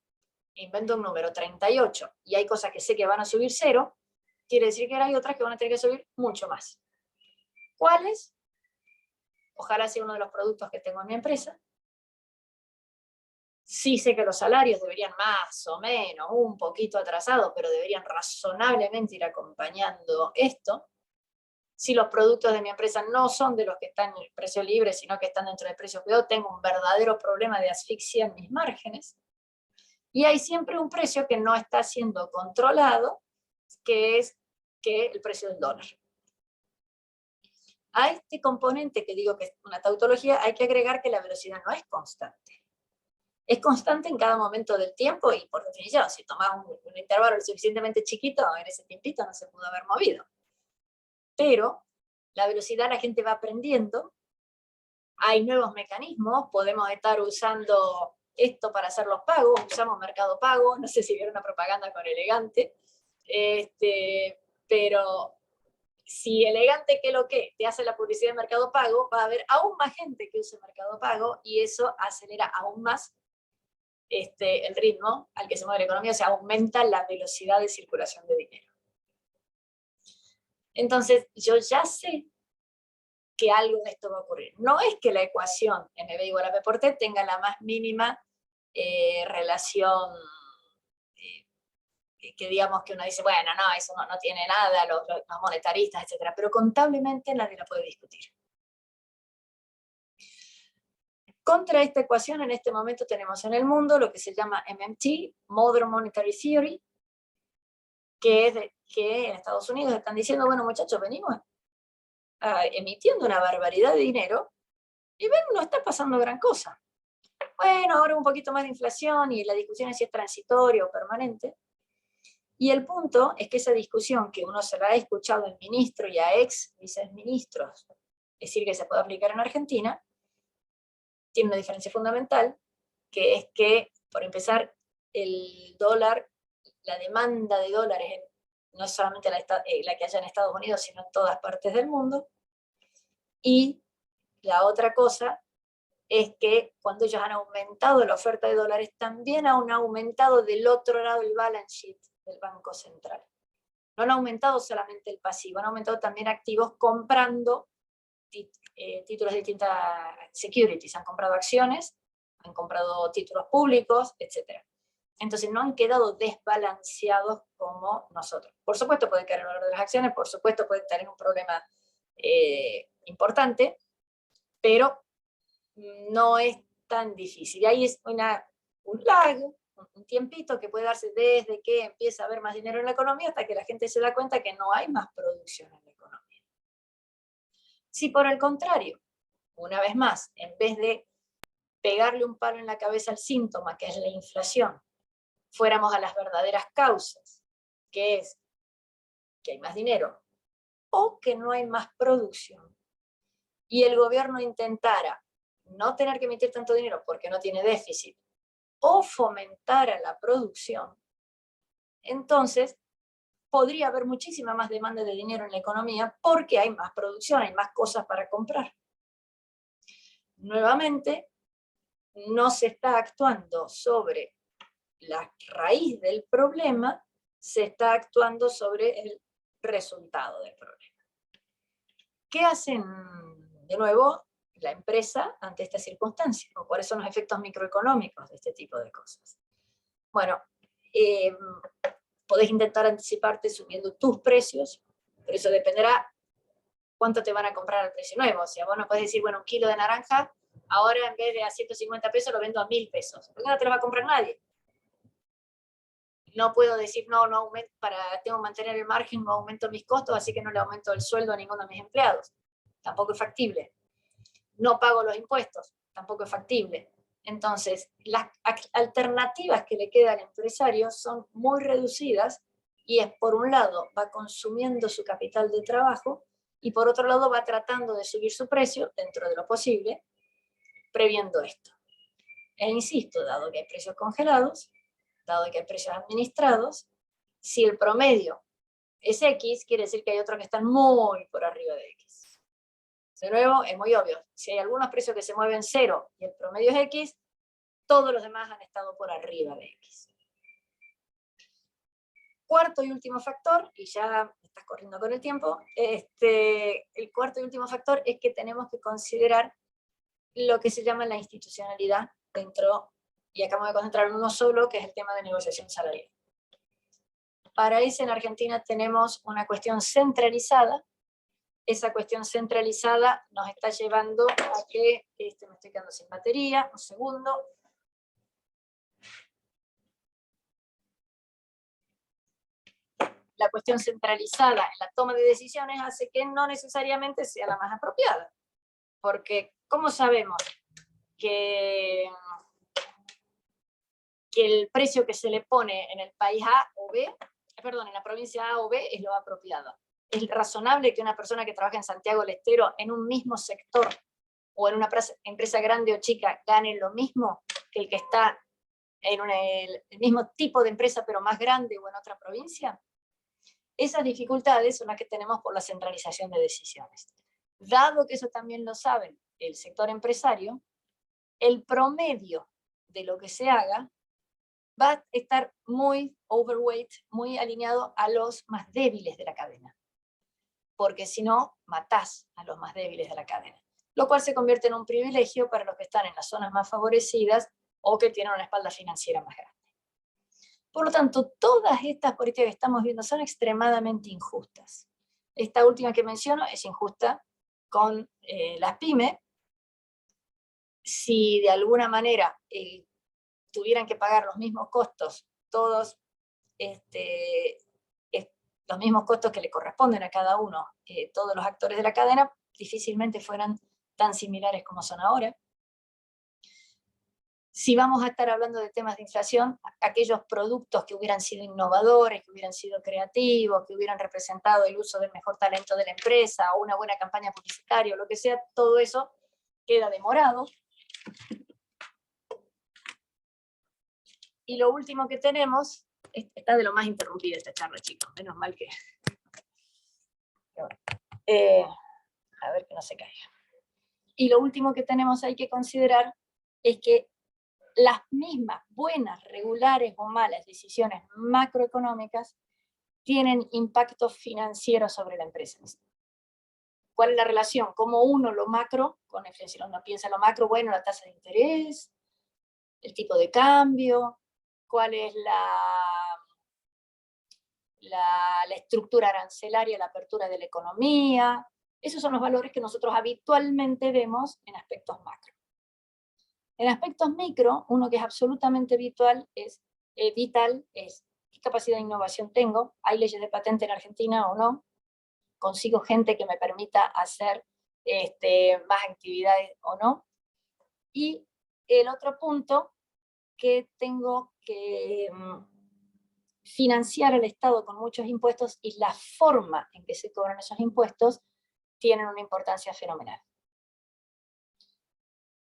invento un número, 38, y hay cosas que sé que van a subir 0, quiere decir que hay otras que van a tener que subir mucho más. ¿Cuáles? Ojalá sea uno de los productos que tengo en mi empresa. Sí sé que los salarios deberían más o menos, un poquito atrasados, pero deberían razonablemente ir acompañando esto. Si los productos de mi empresa no son de los que están en el precio libre, sino que están dentro del precio cuidado, tengo un verdadero problema de asfixia en mis márgenes. Y hay siempre un precio que no está siendo controlado, que es el precio del dólar. A este componente que digo que es una tautología, hay que agregar que la velocidad no es constante. Es constante en cada momento del tiempo y por definición, si tomás un intervalo lo suficientemente chiquito, en ese tiempito no se pudo haber movido. Pero la velocidad la gente va aprendiendo, hay nuevos mecanismos, podemos estar usando esto para hacer los pagos, usamos Mercado Pago, no sé si vieron una propaganda con Elegante, pero si Elegante que lo que te hace la publicidad de Mercado Pago, va a haber aún más gente que use Mercado Pago y eso acelera aún más el ritmo al que se mueve la economía, o sea, aumenta la velocidad de circulación de dinero. Entonces, yo ya sé que algo de esto va a ocurrir. No es que la ecuación MB igual a P por T tenga la más mínima relación, que digamos que uno dice, bueno, no, eso no tiene nada, los monetaristas, etc. Pero contablemente nadie la puede discutir. Contra esta ecuación, en este momento tenemos en el mundo lo que se llama MMT, Modern Monetary Theory, que en Estados Unidos están diciendo, bueno muchachos, venimos emitiendo una barbaridad de dinero, y ven, no está pasando gran cosa. Bueno, ahora un poquito más de inflación, y la discusión es si es transitoria o permanente. Y el punto es que esa discusión, que uno se la ha escuchado al ministro y a ex viceministros, es decir, que se puede aplicar en Argentina, tiene una diferencia fundamental, que es que, por empezar, el dólar, la demanda de dólares, no es solamente la que haya en Estados Unidos, sino en todas partes del mundo. Y la otra cosa es que cuando ellos han aumentado la oferta de dólares, también han aumentado del otro lado el balance sheet del Banco Central. No han aumentado solamente el pasivo, han aumentado también activos comprando títulos de distintas securities, han comprado acciones, han comprado títulos públicos, etc. Entonces no han quedado desbalanceados como nosotros. Por supuesto puede caer el valor de las acciones, por supuesto puede tener un problema importante, pero no es tan difícil. Y ahí es un lag, un tiempito que puede darse desde que empieza a haber más dinero en la economía hasta que la gente se da cuenta que no hay más producción en la economía. Si por el contrario, una vez más, en vez de pegarle un palo en la cabeza al síntoma, que es la inflación, fuéramos a las verdaderas causas, que es que hay más dinero o que no hay más producción, y el gobierno intentara no tener que emitir tanto dinero porque no tiene déficit, o fomentara la producción, entonces podría haber muchísima más demanda de dinero en la economía porque hay más producción, hay más cosas para comprar. Nuevamente, no se está actuando sobre la raíz del problema, se está actuando sobre el resultado del problema. ¿Qué hacen de nuevo la empresa ante esta circunstancia? ¿O cuáles son los efectos microeconómicos de este tipo de cosas? Bueno, podés intentar anticiparte subiendo tus precios, pero eso dependerá cuánto te van a comprar al precio nuevo. O sea, vos no podés decir, bueno, un kilo de naranja, ahora en vez de a 150 pesos lo vendo a 1000 pesos, porque no te lo va a comprar nadie. No puedo decir, no aumento, tengo que mantener el margen, no aumento mis costos, así que no le aumento el sueldo a ninguno de mis empleados. Tampoco es factible. No pago los impuestos, tampoco es factible. Entonces, las alternativas que le queda al empresario son muy reducidas y es, por un lado, va consumiendo su capital de trabajo y por otro lado va tratando de subir su precio dentro de lo posible, previendo esto. E insisto, dado que hay precios congelados, dado que hay precios administrados, si el promedio es X, quiere decir que hay otros que están muy por arriba de X. De nuevo, es muy obvio, si hay algunos precios que se mueven 0 y el promedio es X, todos los demás han estado por arriba de X. Cuarto y último factor, y ya me estás corriendo con el tiempo, el cuarto y último factor es que tenemos que considerar lo que se llama la institucionalidad dentro, y acá me voy a concentrar en uno solo, que es el tema de negociación salarial. Para eso en Argentina tenemos una cuestión centralizada. Esa cuestión centralizada nos está llevando a que, me estoy quedando sin batería, un segundo. La cuestión centralizada en la toma de decisiones hace que no necesariamente sea la más apropiada. Porque, ¿cómo sabemos que el precio que se le pone en el país A o B, en la provincia A o B es lo apropiado? ¿Es razonable que una persona que trabaja en Santiago del Estero en un mismo sector o en una empresa grande o chica gane lo mismo que el que está en el mismo tipo de empresa pero más grande o en otra provincia? Esas dificultades son las que tenemos por la centralización de decisiones. Dado que eso también lo saben el sector empresario, el promedio de lo que se haga va a estar muy overweight, muy alineado a los más débiles de la cadena. Porque si no, matás a los más débiles de la cadena. Lo cual se convierte en un privilegio para los que están en las zonas más favorecidas o que tienen una espalda financiera más grande. Por lo tanto, todas estas políticas que estamos viendo son extremadamente injustas. Esta última que menciono es injusta con las pymes. Si de alguna manera tuvieran que pagar los mismos costos, todos los mismos costos que le corresponden a cada uno, todos los actores de la cadena, difícilmente fueran tan similares como son ahora. Si vamos a estar hablando de temas de inflación, aquellos productos que hubieran sido innovadores, que hubieran sido creativos, que hubieran representado el uso del mejor talento de la empresa, o una buena campaña publicitaria, o lo que sea, todo eso queda demorado. Y lo último que tenemos, está de lo más interrumpida esta charla, chicos, menos mal que... a ver que no se caiga. Y lo último que tenemos hay que considerar es que las mismas buenas, regulares o malas decisiones macroeconómicas tienen impacto financiero sobre la empresa. ¿Cuál es la relación? ¿Cómo uno lo macro, con la inflación, uno piensa lo macro, bueno, la tasa de interés, el tipo de cambio, cuál es la estructura arancelaria, la apertura de la economía, Esos son los valores que nosotros habitualmente vemos en aspectos macro. En aspectos micro, uno que es absolutamente vital es qué capacidad de innovación tengo, hay leyes de patente en Argentina o no, consigo gente que me permita hacer más actividades o no. Y el otro punto, que tengo que financiar al Estado con muchos impuestos, y la forma en que se cobran esos impuestos tienen una importancia fenomenal.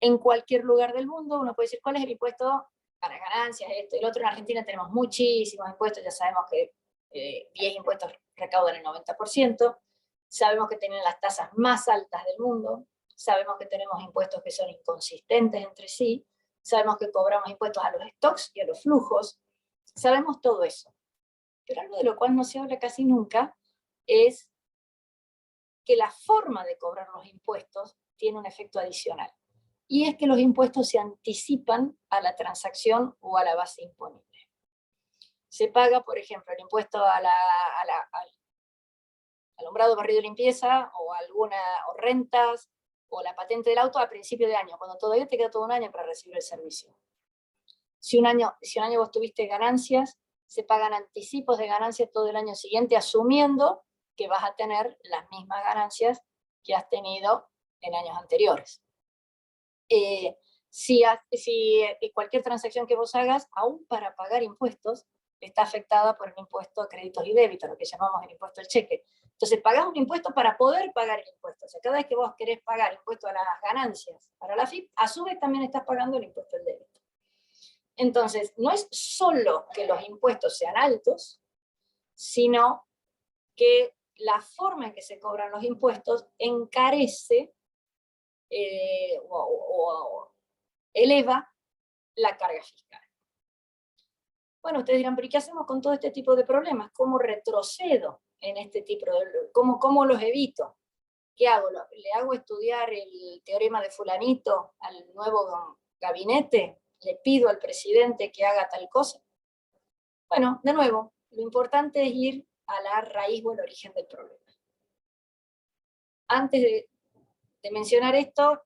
En cualquier lugar del mundo uno puede decir, ¿cuál es el impuesto para ganancias? Esto y lo otro. En Argentina tenemos muchísimos impuestos, ya sabemos que 10 impuestos recaudan el 90%, sabemos que tienen las tasas más altas del mundo, sabemos que tenemos impuestos que son inconsistentes entre sí, sabemos que cobramos impuestos a los stocks y a los flujos, sabemos todo eso. Pero algo de lo cual no se habla casi nunca es que la forma de cobrar los impuestos tiene un efecto adicional. Y es que los impuestos se anticipan a la transacción o a la base imponible. Se paga, por ejemplo, el impuesto al alumbrado, barrido y limpieza, o rentas, o la patente del auto a principio de año, cuando todavía te queda todo un año para recibir el servicio. Si un año vos tuviste ganancias, se pagan anticipos de ganancias todo el año siguiente, asumiendo que vas a tener las mismas ganancias que has tenido en años anteriores. Si cualquier transacción que vos hagas, aún para pagar impuestos, está afectada por el impuesto a créditos y débitos, lo que llamamos el impuesto al cheque. Entonces pagás un impuesto para poder pagar el impuesto. O sea, cada vez que vos querés pagar impuesto a las ganancias para la AFIP, a su vez también estás pagando el impuesto al débito. Entonces, no es solo que los impuestos sean altos, sino que la forma en que se cobran los impuestos encarece o eleva la carga fiscal. Bueno, ustedes dirán, pero ¿y qué hacemos con todo este tipo de problemas? ¿Cómo retrocedo en este tipo de... ¿Cómo los evito? ¿Qué hago? ¿Le hago estudiar el teorema de fulanito al nuevo gabinete? ¿Le pido al presidente que haga tal cosa? Bueno, de nuevo, lo importante es ir a la raíz o el origen del problema. Antes de mencionar esto,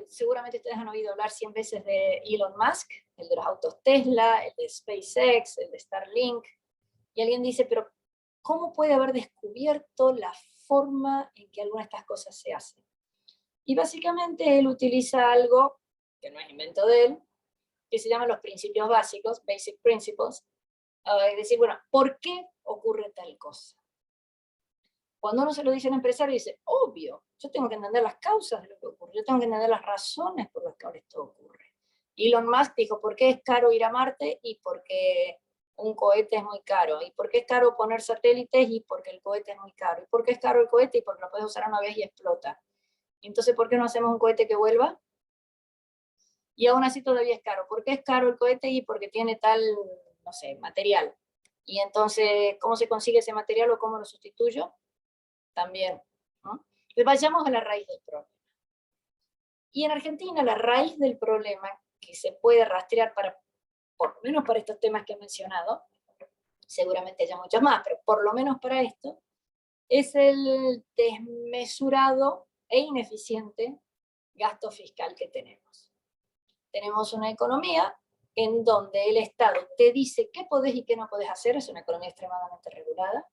seguramente ustedes han oído hablar 100 veces de Elon Musk, el de los autos Tesla, el de SpaceX, el de Starlink, y alguien dice, pero ¿cómo puede haber descubierto la forma en que alguna de estas cosas se hacen? Y básicamente él utiliza algo que no es invento de él, que se llama los principios básicos, basic principles, es decir, bueno, ¿por qué ocurre tal cosa? Cuando uno se lo dice a un empresario, dice, obvio, yo tengo que entender las causas de lo que ocurre, yo tengo que entender las razones por las que esto ocurre. Elon Musk dijo, ¿por qué es caro ir a Marte? Y porque un cohete es muy caro. ¿Y por qué es caro poner satélites? Y porque el cohete es muy caro. ¿Y por qué es caro el cohete? Y porque lo puedes usar una vez y explota. Entonces, ¿por qué no hacemos un cohete que vuelva? Y aún así todavía es caro. ¿Por qué es caro el cohete? Y porque tiene tal, no sé, material. Y entonces, ¿cómo se consigue ese material o cómo lo sustituyo? También, ¿no? Entonces vayamos a la raíz del problema. Y en Argentina la raíz del problema que se puede rastrear por lo menos para estos temas que he mencionado, seguramente haya muchos más, pero por lo menos para esto, es el desmesurado e ineficiente gasto fiscal que tenemos. Tenemos una economía en donde el Estado te dice qué podés y qué no podés hacer, es una economía extremadamente regulada.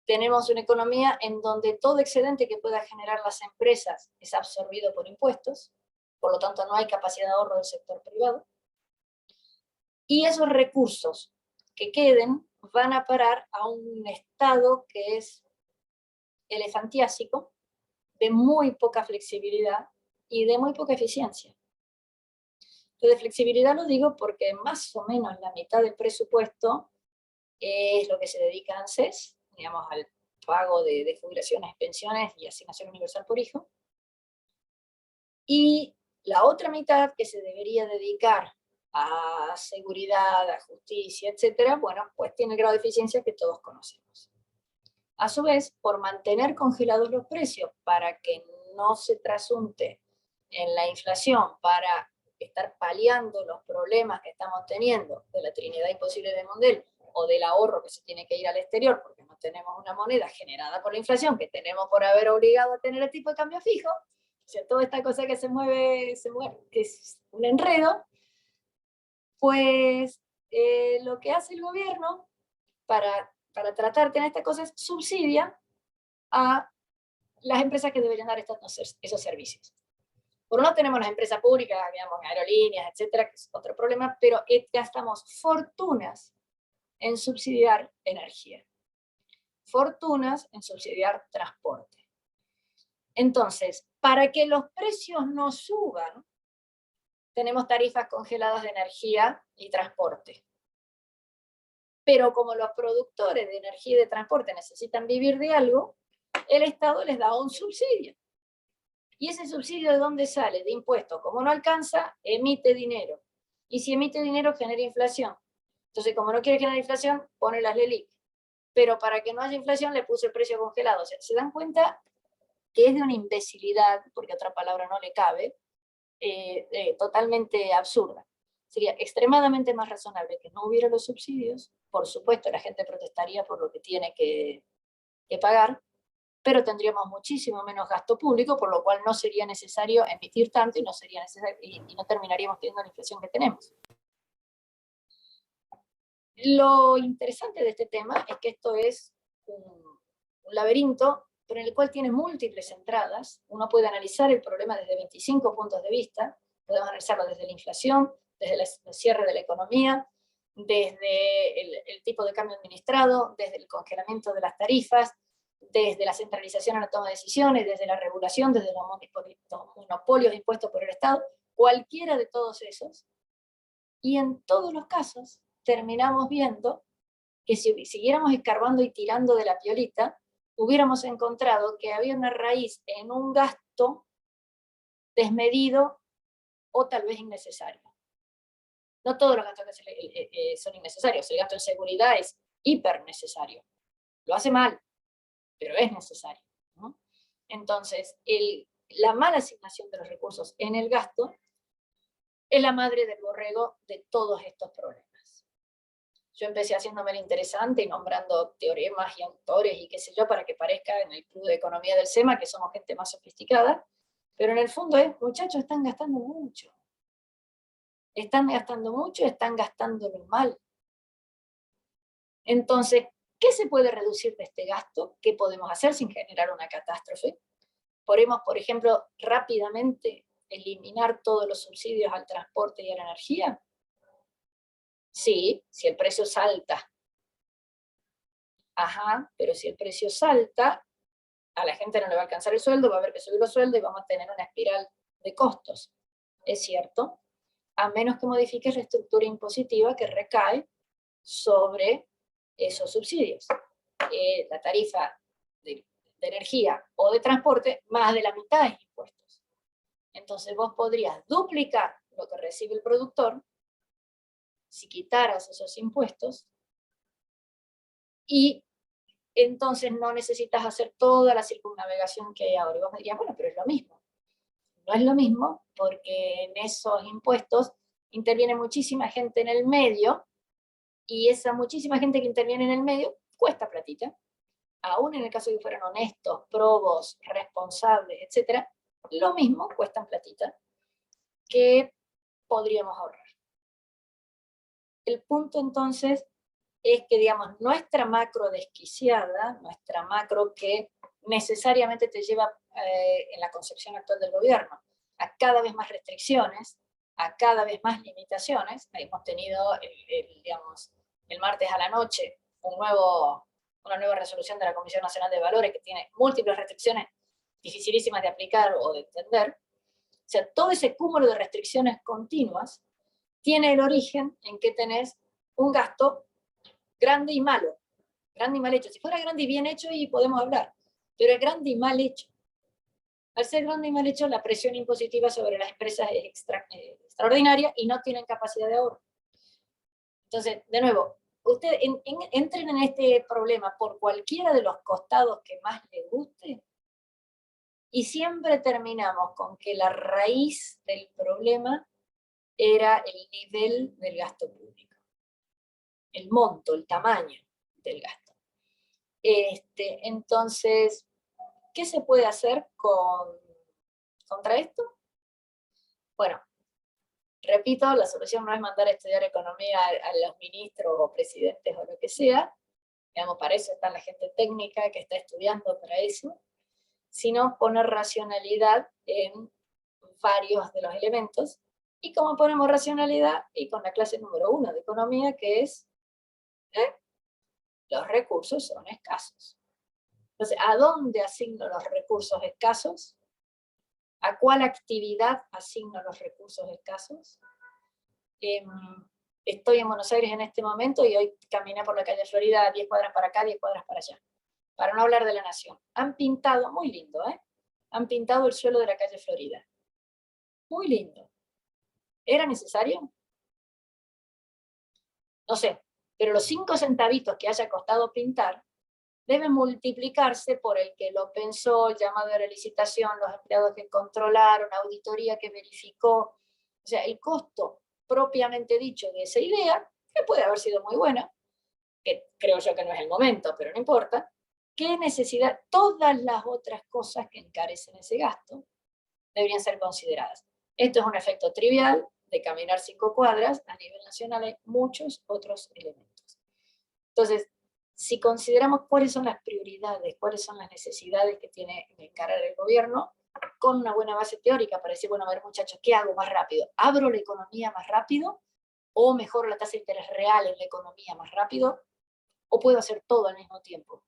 Tenemos una economía en donde todo excedente que puedan generar las empresas es absorbido por impuestos, por lo tanto no hay capacidad de ahorro del sector privado. Y esos recursos que queden van a parar a un estado que es elefantiásico, de muy poca flexibilidad y de muy poca eficiencia. Lo de flexibilidad lo digo porque más o menos la mitad del presupuesto es lo que se dedica a ANSES, digamos, al pago de jubilaciones, pensiones y asignación universal por hijo. Y la otra mitad que se debería dedicar a seguridad, a justicia, etcétera, bueno, pues tiene el grado de eficiencia que todos conocemos. A su vez, por mantener congelados los precios para que no se trasunte en la inflación, para estar paliando los problemas que estamos teniendo de la Trinidad imposible de Mondel o del ahorro que se tiene que ir al exterior porque no tenemos una moneda generada por la inflación, que tenemos por haber obligado a tener el tipo de cambio fijo, o sea, toda esta cosa que se mueve, que es un enredo, pues lo que hace el gobierno para tratar de tener esta cosa es subsidia a las empresas que deberían dar esos servicios. Por un lado tenemos las empresas públicas, digamos, aerolíneas, etcétera, que es otro problema, pero gastamos fortunas en subsidiar energía, fortunas en subsidiar transporte. Entonces, para que los precios no suban, tenemos tarifas congeladas de energía y transporte. Pero como los productores de energía y de transporte necesitan vivir de algo, el Estado les da un subsidio. ¿Y ese subsidio de dónde sale? De impuestos. Como no alcanza, emite dinero. Y si emite dinero, genera inflación. Entonces, como no quiere generar inflación, pone las LELIQ. Pero para que no haya inflación, le puso el precio congelado. O sea, ¿se dan cuenta que es de una imbecilidad, porque otra palabra no le cabe, totalmente absurda? Sería extremadamente más razonable que no hubiera los subsidios. Por supuesto, la gente protestaría por lo que tiene que pagar, pero tendríamos muchísimo menos gasto público, por lo cual no sería necesario emitir tanto y no terminaríamos teniendo la inflación que tenemos. Lo interesante de este tema es que esto es un laberinto, pero en el cual tiene múltiples entradas. Uno puede analizar el problema desde 25 puntos de vista, podemos analizarlo desde la inflación, desde el cierre de la economía, desde el tipo de cambio administrado, desde el congelamiento de las tarifas, desde la centralización en la toma de decisiones, desde la regulación, desde los monopolios impuestos por el Estado, cualquiera de todos esos. Y en todos los casos terminamos viendo que si siguiéramos escarbando y tirando de la piolita, hubiéramos encontrado que había una raíz en un gasto desmedido o tal vez innecesario. No todos los gastos son innecesarios. El gasto en seguridad es hiper necesario. Lo hace mal, pero es necesario, ¿no? Entonces, la mala asignación de los recursos en el gasto es la madre del borrego de todos estos problemas. Yo empecé haciéndome el interesante y nombrando teoremas y autores y qué sé yo, para que parezca en el Club de Economía del SEMA que somos gente más sofisticada, pero en el fondo es, muchachos, están gastando mucho. Están gastando mucho, están gastándolo mal. Entonces, ¿qué se puede reducir de este gasto? ¿Qué podemos hacer sin generar una catástrofe? Podemos, por ejemplo, rápidamente eliminar todos los subsidios al transporte y a la energía. Sí, si el precio salta. Ajá, pero si el precio salta, a la gente no le va a alcanzar el sueldo, va a haber que subir los sueldos y vamos a tener una espiral de costos. Es cierto, a menos que modifiques la estructura impositiva que recae sobre esos subsidios. La tarifa de energía o de transporte, más de la mitad es impuestos. Entonces vos podrías duplicar lo que recibe el productor si quitaras esos impuestos, y entonces no necesitas hacer toda la circunnavegación que hay ahora. Y vos me dirías, bueno, pero es lo mismo. No es lo mismo porque en esos impuestos interviene muchísima gente en el medio, y esa muchísima gente que interviene en el medio cuesta platita. Aún en el caso de que fueran honestos, probos, responsables, etc., lo mismo cuestan platita que podríamos ahorrar. El punto entonces es que, digamos, nuestra macro desquiciada, nuestra macro que necesariamente te lleva en la concepción actual del gobierno a cada vez más restricciones, a cada vez más limitaciones. Hemos tenido, digamos, el martes a la noche una nueva resolución de la Comisión Nacional de Valores que tiene múltiples restricciones dificilísimas de aplicar o de entender. O sea, todo ese cúmulo de restricciones continuas tiene el origen en que tenés un gasto grande y malo, grande y mal hecho. Si fuera grande y bien hecho, y podemos hablar, pero es grande y mal hecho. Al ser grande y mal hecho, la presión impositiva sobre las empresas es extraordinaria y no tienen capacidad de ahorro. Entonces, de nuevo, ustedes entren en este problema por cualquiera de los costados que más les guste, y siempre terminamos con que la raíz del problema era el nivel del gasto público, el monto, el tamaño del gasto. Entonces, ¿qué se puede hacer contra esto? Bueno, repito, la solución no es mandar a estudiar economía a los ministros o presidentes o lo que sea, digamos, para eso está la gente técnica que está estudiando para eso, sino poner racionalidad en varios de los elementos. ¿Y cómo ponemos racionalidad? Y con la clase número 1 de economía, que es los recursos son escasos. Entonces, ¿a dónde asigno los recursos escasos? ¿A cuál actividad asigno los recursos escasos? Estoy en Buenos Aires en este momento y hoy caminé por la calle Florida 10 cuadras para acá, 10 cuadras para allá. Para no hablar de la Nación. Han pintado, muy lindo, han pintado el suelo de la calle Florida. Muy lindo. ¿Era necesario? No sé, pero los 5 centavitos que haya costado pintar deben multiplicarse por el que lo pensó, el llamado de la licitación, los empleados que controlaron, auditoría que verificó. O sea, el costo propiamente dicho de esa idea, que puede haber sido muy buena, que creo yo que no es el momento, pero no importa, ¿qué necesidad? Todas las otras cosas que encarecen ese gasto deberían ser consideradas. Esto es un efecto trivial de caminar 5 cuadras, a nivel nacional hay muchos otros elementos. Entonces, si consideramos cuáles son las prioridades, cuáles son las necesidades que tiene que encarar el gobierno, con una buena base teórica para decir, bueno, a ver muchachos, ¿qué hago más rápido? ¿Abro la economía más rápido? ¿O mejoro la tasa de interés real en la economía más rápido? ¿O puedo hacer todo al mismo tiempo?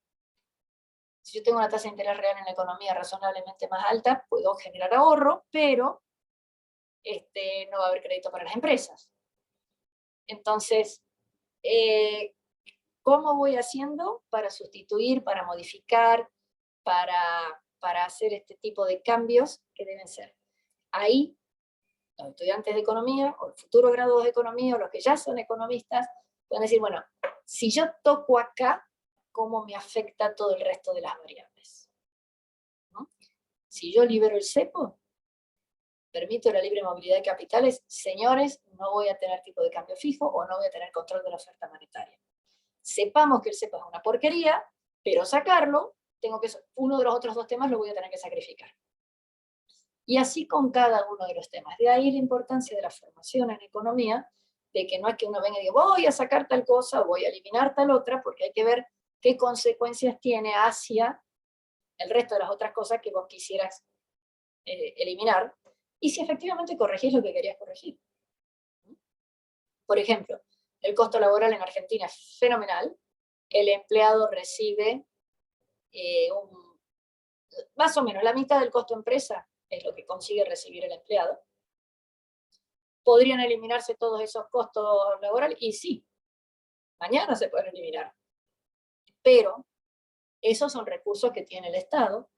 Si yo tengo una tasa de interés real en la economía razonablemente más alta, puedo generar ahorro, pero no va a haber crédito para las empresas. Entonces, ¿cómo voy haciendo para sustituir, para modificar, para hacer este tipo de cambios que deben ser? Ahí, los estudiantes de economía, o futuros graduados de economía, o los que ya son economistas, pueden decir, bueno, si yo toco acá, ¿cómo me afecta todo el resto de las variables? ¿No? Si yo libero el cepo, permito la libre movilidad de capitales, señores, no voy a tener tipo de cambio fijo o no voy a tener control de la oferta monetaria. Sepamos que el cepo es una porquería, pero sacarlo, uno de los otros 2 temas lo voy a tener que sacrificar. Y así con cada uno de los temas. De ahí la importancia de la formación en economía, de que no es que uno venga y diga, voy a sacar tal cosa o voy a eliminar tal otra, porque hay que ver qué consecuencias tiene hacia el resto de las otras cosas que vos quisieras eliminar, y si efectivamente corregís lo que querías corregir. Por ejemplo, el costo laboral en Argentina es fenomenal, el empleado recibe más o menos la mitad del costo empresa, es lo que consigue recibir el empleado. ¿Podrían eliminarse todos esos costos laborales? Y sí, mañana se pueden eliminar. Pero esos son recursos que tiene el Estado,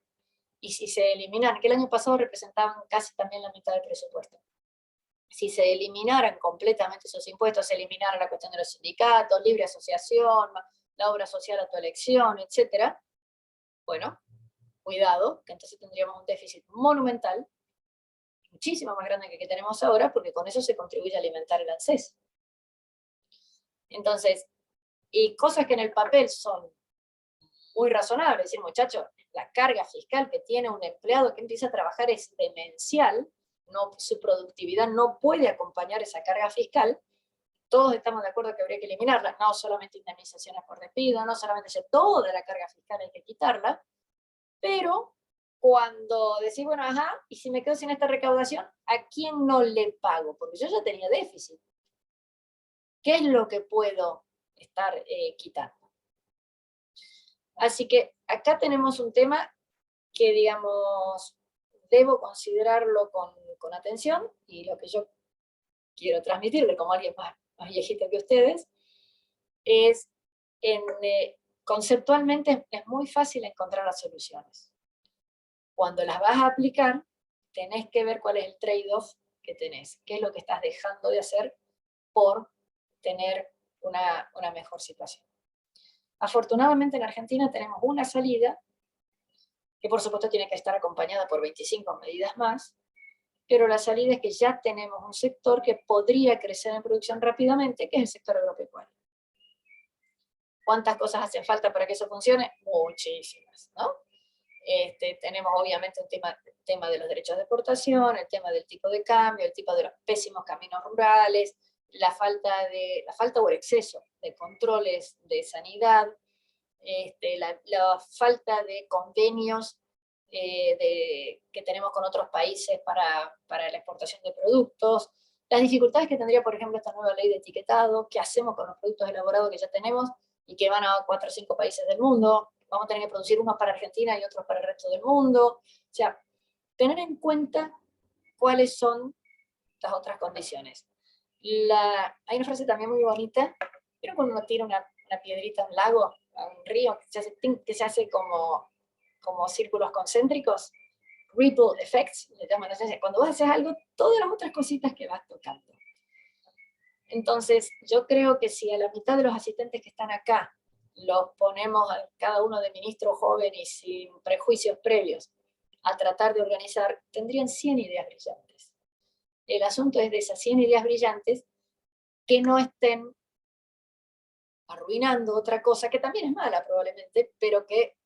y si se eliminan, que el año pasado representaban casi también la mitad del presupuesto, si se eliminaran completamente esos impuestos, se eliminara la cuestión de los sindicatos, libre asociación, la obra social a tu elección, etc., bueno, cuidado, que entonces tendríamos un déficit monumental, muchísimo más grande que el que tenemos ahora, porque con eso se contribuye a alimentar el ANSES. Entonces, y cosas que en el papel son muy razonables, decir, muchachos, la carga fiscal que tiene un empleado que empieza a trabajar es demencial, su productividad no puede acompañar esa carga fiscal. Todos estamos de acuerdo que habría que eliminarla, no solamente indemnizaciones por despido, no solamente toda la carga fiscal hay que quitarla, pero cuando decís, bueno, ajá, y si me quedo sin esta recaudación, ¿a quién no le pago? Porque yo ya tenía déficit. ¿Qué es lo que puedo estar quitando? Así que acá tenemos un tema que, digamos, debo considerarlo con atención, y lo que yo quiero transmitirle como alguien más viejito que ustedes, es conceptualmente es muy fácil encontrar las soluciones. Cuando las vas a aplicar, tenés que ver cuál es el trade-off que tenés, qué es lo que estás dejando de hacer por tener una mejor situación. Afortunadamente en Argentina tenemos una salida, que por supuesto tiene que estar acompañada por 25 medidas más, pero la salida es que ya tenemos un sector que podría crecer en producción rápidamente, que es el sector agropecuario. ¿Cuántas cosas hacen falta para que eso funcione? Muchísimas, ¿no? Tenemos obviamente un tema de los derechos de exportación, el tema del tipo de cambio, el tipo de los pésimos caminos rurales, la falta o el exceso de controles de sanidad, la falta de convenios que tenemos con otros países para la exportación de productos, las dificultades que tendría, por ejemplo, esta nueva ley de etiquetado, qué hacemos con los productos elaborados que ya tenemos y que van a 4 o 5 países del mundo, vamos a tener que producir unos para Argentina y otros para el resto del mundo, o sea, tener en cuenta cuáles son las otras condiciones. Hay una frase también muy bonita, pero cuando uno tira una piedrita a un lago, a un río, que se hace como círculos concéntricos, ripple effects, le llaman, cuando vos haces algo, todas las otras cositas que vas tocando. Entonces, yo creo que si a la mitad de los asistentes que están acá los ponemos a cada uno de ministros jóvenes y sin prejuicios previos a tratar de organizar, tendrían 100 ideas brillantes. El asunto es de esas 100 ideas brillantes que no estén arruinando otra cosa que también es mala probablemente, pero que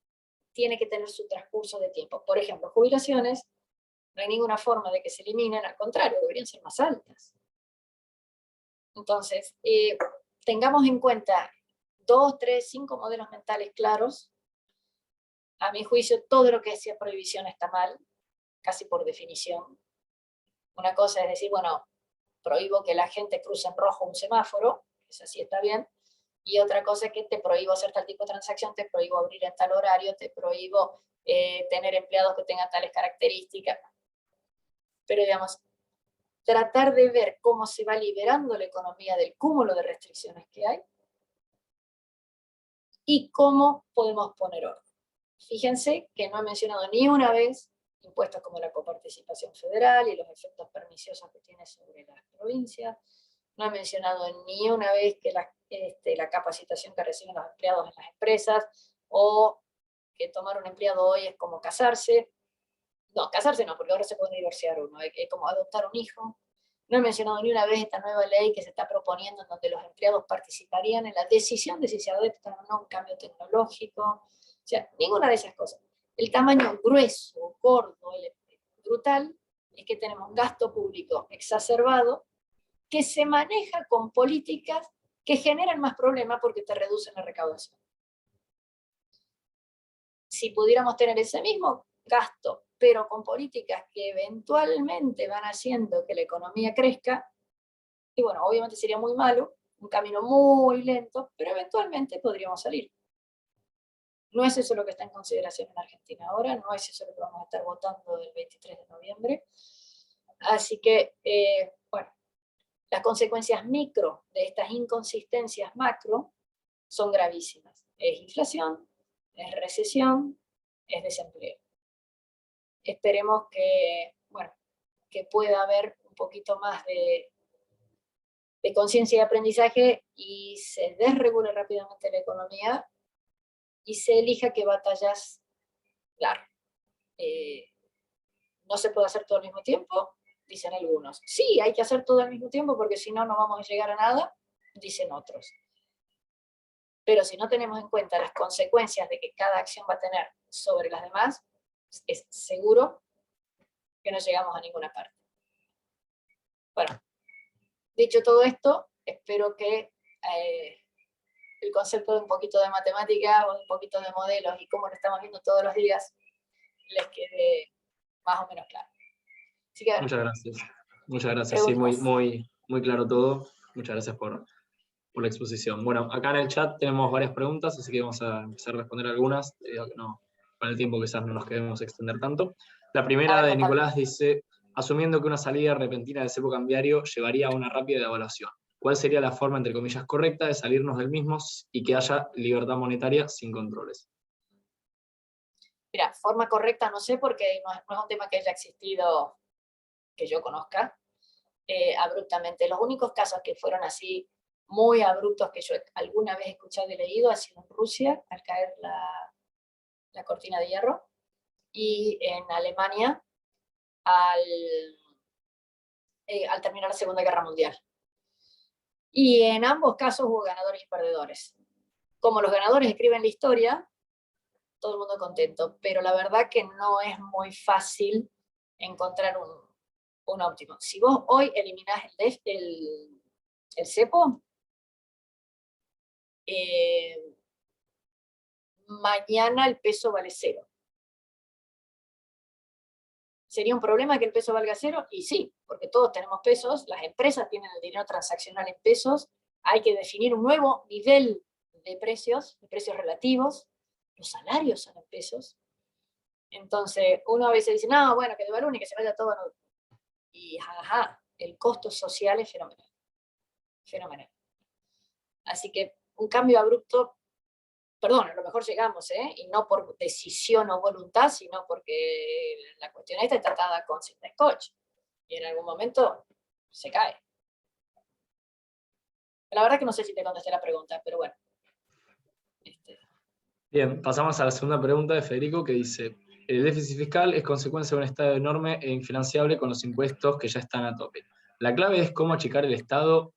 tiene que tener su transcurso de tiempo. Por ejemplo, jubilaciones, no hay ninguna forma de que se eliminen, al contrario, deberían ser más altas. Entonces, tengamos en cuenta 2, 3, 5 modelos mentales claros. A mi juicio, todo lo que sea prohibición está mal, casi por definición. Una cosa es decir, bueno, prohíbo que la gente cruce en rojo un semáforo, eso sí está bien, y otra cosa es que te prohíbo hacer tal tipo de transacción, te prohíbo abrir en tal horario, te prohíbo tener empleados que tengan tales características. Pero digamos, tratar de ver cómo se va liberando la economía del cúmulo de restricciones que hay y cómo podemos poner orden. Fíjense que no he mencionado ni una vez impuestos como la coparticipación federal y los efectos perniciosos que tiene sobre las provincias. No he mencionado ni una vez que la capacitación que reciben los empleados en las empresas, o que tomar un empleado hoy es como casarse. No, casarse no, porque ahora se puede divorciar uno, es como adoptar un hijo. No he mencionado ni una vez esta nueva ley que se está proponiendo en donde los empleados participarían en la decisión de si se adopta o no un cambio tecnológico. O sea, ninguna de esas cosas. El tamaño grueso, gordo, brutal, es que tenemos un gasto público exacerbado que se maneja con políticas que generan más problemas porque te reducen la recaudación. Si pudiéramos tener ese mismo gasto, pero con políticas que eventualmente van haciendo que la economía crezca, y bueno, obviamente sería muy malo, un camino muy lento, pero eventualmente podríamos salir. No es eso lo que está en consideración en Argentina ahora, no es eso lo que vamos a estar votando el 23 de noviembre. Así que, bueno, las consecuencias micro de estas inconsistencias macro son gravísimas. Es inflación, es recesión, es desempleo. Esperemos que, bueno, que pueda haber un poquito más de conciencia y aprendizaje y se desregule rápidamente la economía y se elija qué batallas dar. No se puede hacer todo al mismo tiempo, dicen algunos. Sí, hay que hacer todo al mismo tiempo porque si no, no vamos a llegar a nada, dicen otros. Pero si no tenemos en cuenta las consecuencias de que cada acción va a tener sobre las demás, es seguro que no llegamos a ninguna parte. Bueno, dicho todo esto, espero que el concepto de un poquito de matemática o de un poquito de modelos y cómo lo estamos viendo todos los días les quede más o menos claro. Así que, muchas gracias. Muchas gracias, sí, muy claro todo. Muchas gracias por la exposición. Bueno, acá en el chat tenemos varias preguntas, así que vamos a empezar a responder algunas, debido a que no, con el tiempo quizás no nos queremos extender tanto. La primera de Nicolás dice, asumiendo que una salida repentina del cepo cambiario llevaría a una rápida devaluación, ¿cuál sería la forma, entre comillas, correcta de salirnos del mismo y que haya libertad monetaria sin controles? Mira, forma correcta no sé, porque no es un tema que haya existido que yo conozca abruptamente. Los únicos casos que fueron así muy abruptos que yo alguna vez he escuchado y leído ha sido en Rusia, al caer la cortina de hierro, y en Alemania al terminar la Segunda Guerra Mundial. Y en ambos casos hubo ganadores y perdedores. como los ganadores escriben la historia, todo el mundo contento, pero la verdad que no es muy fácil encontrar un óptimo. Si vos hoy eliminás el cepo, mañana el peso vale 0. ¿Sería un problema que el peso valga 0? Y sí, porque todos tenemos pesos, las empresas tienen el dinero transaccional en pesos, hay que definir un nuevo nivel de precios relativos, los salarios son en pesos. Entonces, uno a veces dice, no, bueno, que devalúe y que se vaya todo. Y ajá, el costo social es fenomenal. Fenomenal. Así que un cambio abrupto, perdón, a lo mejor llegamos, y no por decisión o voluntad, sino porque la cuestión esta está tratada con cinta scotch. Y en algún momento se cae. La verdad que no sé si te contesté la pregunta, pero bueno. Bien, pasamos a la segunda pregunta de Federico, que dice: el déficit fiscal es consecuencia de un Estado enorme e infinanciable con los impuestos que ya están a tope. La clave es cómo achicar el Estado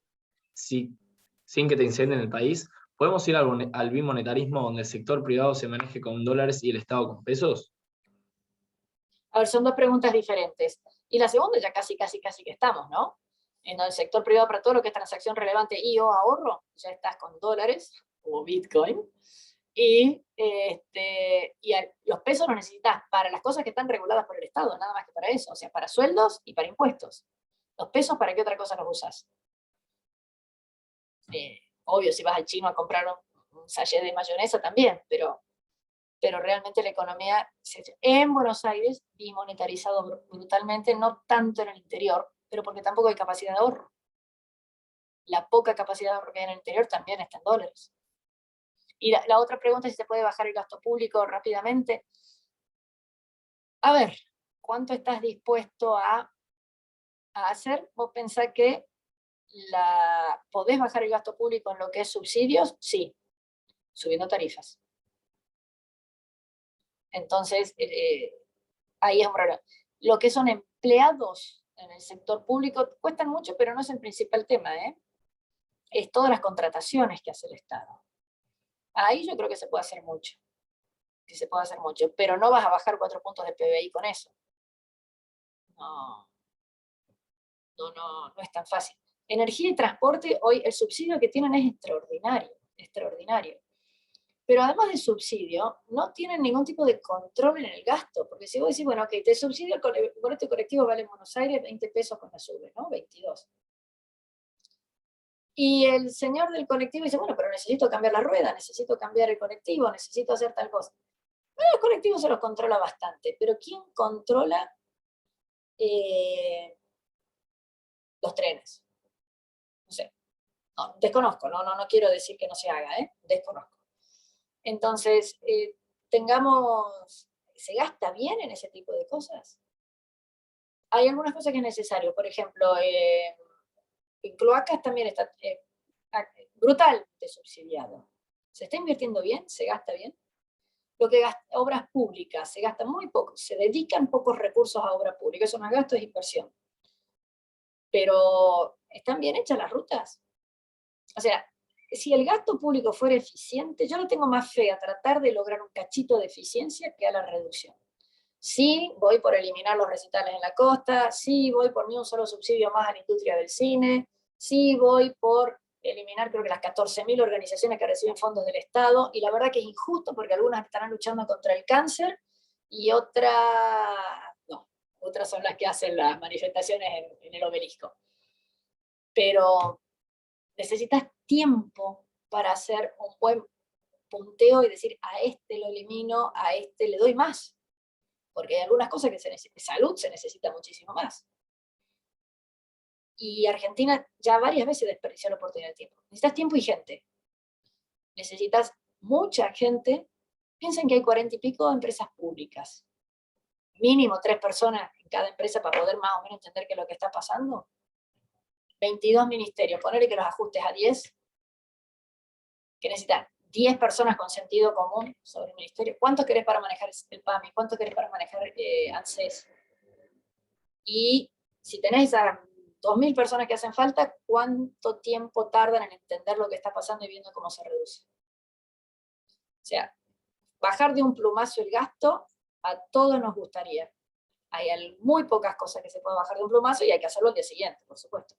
sin que te incendien el país. ¿Podemos ir al bimonetarismo donde el sector privado se maneje con dólares y el Estado con pesos? A ver, son dos preguntas diferentes. Y la segunda ya casi que estamos, ¿no? En el sector privado para todo lo que es transacción relevante y o ahorro, ya estás con dólares o Bitcoin. Y los pesos los necesitas para las cosas que están reguladas por el Estado, nada más que para eso, o sea, para sueldos y para impuestos. Los pesos, ¿para qué otra cosa los usas? Obvio, si vas al chino a comprar un sachet de mayonesa también, pero realmente la economía en Buenos Aires bimonetarizado brutalmente, no tanto en el interior, pero porque tampoco hay capacidad de ahorro. La poca capacidad de ahorro que hay en el interior también está en dólares. Y la otra pregunta es si se puede bajar el gasto público rápidamente. A ver, ¿cuánto estás dispuesto a hacer? Vos pensás que podés bajar el gasto público en lo que es subsidios, sí, subiendo tarifas. Entonces, ahí es un problema. Lo que son empleados en el sector público cuestan mucho, pero no es el principal tema, es todas las contrataciones que hace el Estado. Ahí yo creo que se puede hacer mucho. Que se puede hacer mucho, pero no vas a bajar 4 puntos de PBI con eso. No es tan fácil. Energía y transporte, hoy el subsidio que tienen es extraordinario, extraordinario. Pero además del subsidio, no tienen ningún tipo de control en el gasto, porque si vos decís, bueno, ok, te subsidio el boleto colectivo vale en Buenos Aires 20 pesos con la SUBE, ¿no? 22. Y el señor del colectivo dice, bueno, pero necesito cambiar la rueda, necesito cambiar el colectivo, necesito hacer tal cosa. Bueno, el colectivo se los controla bastante, pero ¿quién controla los trenes? No sé. No, desconozco, no quiero decir que no se haga, desconozco. Entonces, ¿se gasta bien en ese tipo de cosas? Hay algunas cosas que es necesario, por ejemplo, en cloacas también está brutalmente subsidiado. ¿Se está invirtiendo bien? ¿Se gasta bien? Lo que gasta, obras públicas, se gasta muy poco, se dedican pocos recursos a obra pública, eso no es gasto, es inversión. Pero, ¿están bien hechas las rutas? O sea, si el gasto público fuera eficiente, yo no tengo más fe a tratar de lograr un cachito de eficiencia que a la reducción. Sí, voy por eliminar los recitales en la costa, sí, voy por ni un solo subsidio más a la industria del cine, sí, voy por eliminar creo que las 14.000 organizaciones que reciben fondos del Estado, y la verdad que es injusto porque algunas estarán luchando contra el cáncer y otras son las que hacen las manifestaciones en el obelisco. Pero necesitas tiempo para hacer un buen punteo y decir, a este lo elimino, a este le doy más. Porque hay algunas cosas que salud se necesita muchísimo más. Y Argentina ya varias veces desperdició la oportunidad de tiempo. Necesitas tiempo y gente. Necesitas mucha gente. Piensen que hay 40 y pico de empresas públicas. Mínimo 3 personas en cada empresa para poder más o menos entender qué es lo que está pasando. 22 ministerios, ponerle que los ajustes a 10, que necesitan 10 personas con sentido común sobre el ministerio. ¿Cuánto querés para manejar el PAMI? ¿Cuánto querés para manejar ANSES? Y si tenés esas 2.000 personas que hacen falta, ¿cuánto tiempo tardan en entender lo que está pasando y viendo cómo se reduce? sea, bajar de un plumazo el gasto a todos nos gustaría. Hay muy pocas cosas que se pueden bajar de un plumazo y hay que hacerlo al día siguiente, por supuesto.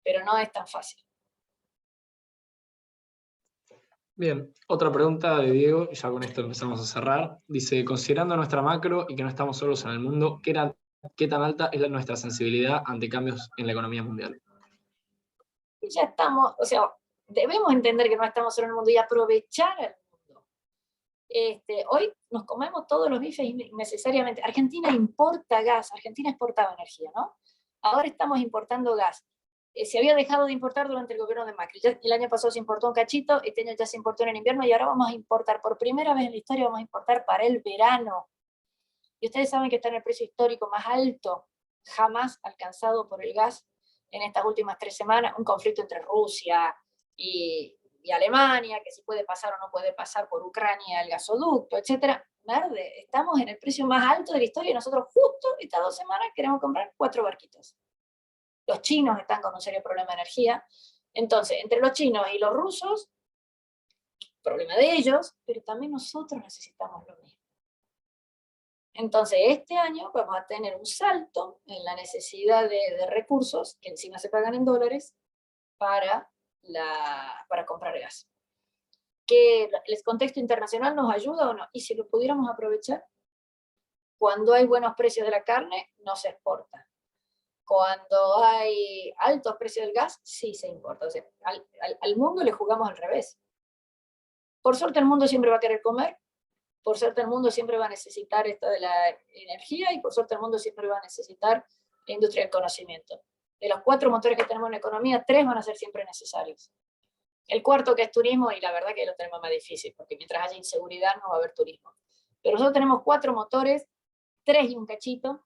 Pero no es tan fácil. Bien, otra pregunta de Diego, y ya con esto empezamos a cerrar. Dice, considerando nuestra macro y que no estamos solos en el mundo, ¿qué tan alta es nuestra sensibilidad ante cambios en la economía mundial? Y ya estamos, o sea, debemos entender que no estamos solo en el mundo y aprovechar el mundo. Hoy nos comemos todos los bifes innecesariamente. Argentina importa gas, Argentina exportaba energía, ¿no? Ahora estamos importando gas. Se había dejado de importar durante el gobierno de Macri. Ya el año pasado se importó un cachito, este año ya se importó en el invierno y ahora vamos a importar, por primera vez en la historia, vamos a importar para el verano. Y ustedes saben que está en el precio histórico más alto jamás alcanzado por el gas en estas últimas 3 semanas, un conflicto entre Rusia y Alemania, que si puede pasar o no puede pasar por Ucrania el gasoducto, etc. Verde, estamos en el precio más alto de la historia y nosotros justo estas 2 semanas queremos comprar 4 barquitos. Los chinos están con un serio problema de energía. Entonces, entre los chinos y los rusos, problema de ellos, pero también nosotros necesitamos lo mismo. Entonces, este año vamos a tener un salto en la necesidad de recursos, que encima se pagan en dólares, para comprar gas. ¿Que el contexto internacional nos ayuda o no? Y si lo pudiéramos aprovechar, cuando hay buenos precios de la carne, no se exporta. Cuando hay altos precios del gas, sí se importa. O sea, al mundo le jugamos al revés. Por suerte el mundo siempre va a querer comer, por suerte el mundo siempre va a necesitar esto de la energía y por suerte el mundo siempre va a necesitar la industria del conocimiento. De los 4 motores que tenemos en la economía, 3 van a ser siempre necesarios. El cuarto, que es turismo, y la verdad que lo tenemos más difícil, porque mientras haya inseguridad no va a haber turismo. Pero nosotros tenemos 4 motores, 3 y un cachito,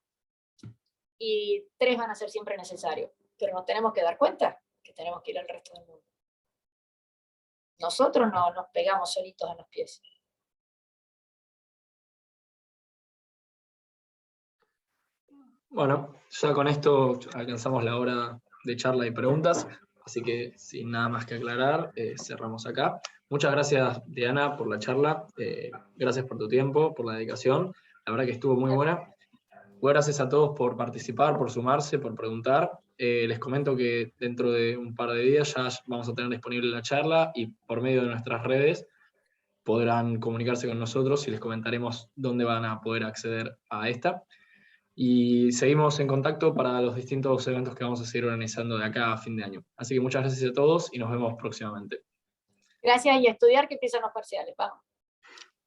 y 3 van a ser siempre necesarios. Pero nos tenemos que dar cuenta que tenemos que ir al resto del mundo. Nosotros no nos pegamos solitos en los pies. Bueno, ya con esto alcanzamos la hora de charla y preguntas, así que sin nada más que aclarar, cerramos acá. Muchas gracias, Diana, por la charla, gracias por tu tiempo, por la dedicación, la verdad que estuvo muy buena. Gracias a todos por participar, por sumarse, por preguntar. Les comento que dentro de un par de días ya vamos a tener disponible la charla y por medio de nuestras redes podrán comunicarse con nosotros y les comentaremos dónde van a poder acceder a esta. Y seguimos en contacto para los distintos eventos que vamos a seguir organizando de acá a fin de año. Así que muchas gracias a todos y nos vemos próximamente. Gracias y a estudiar que empiezan los parciales. Vamos.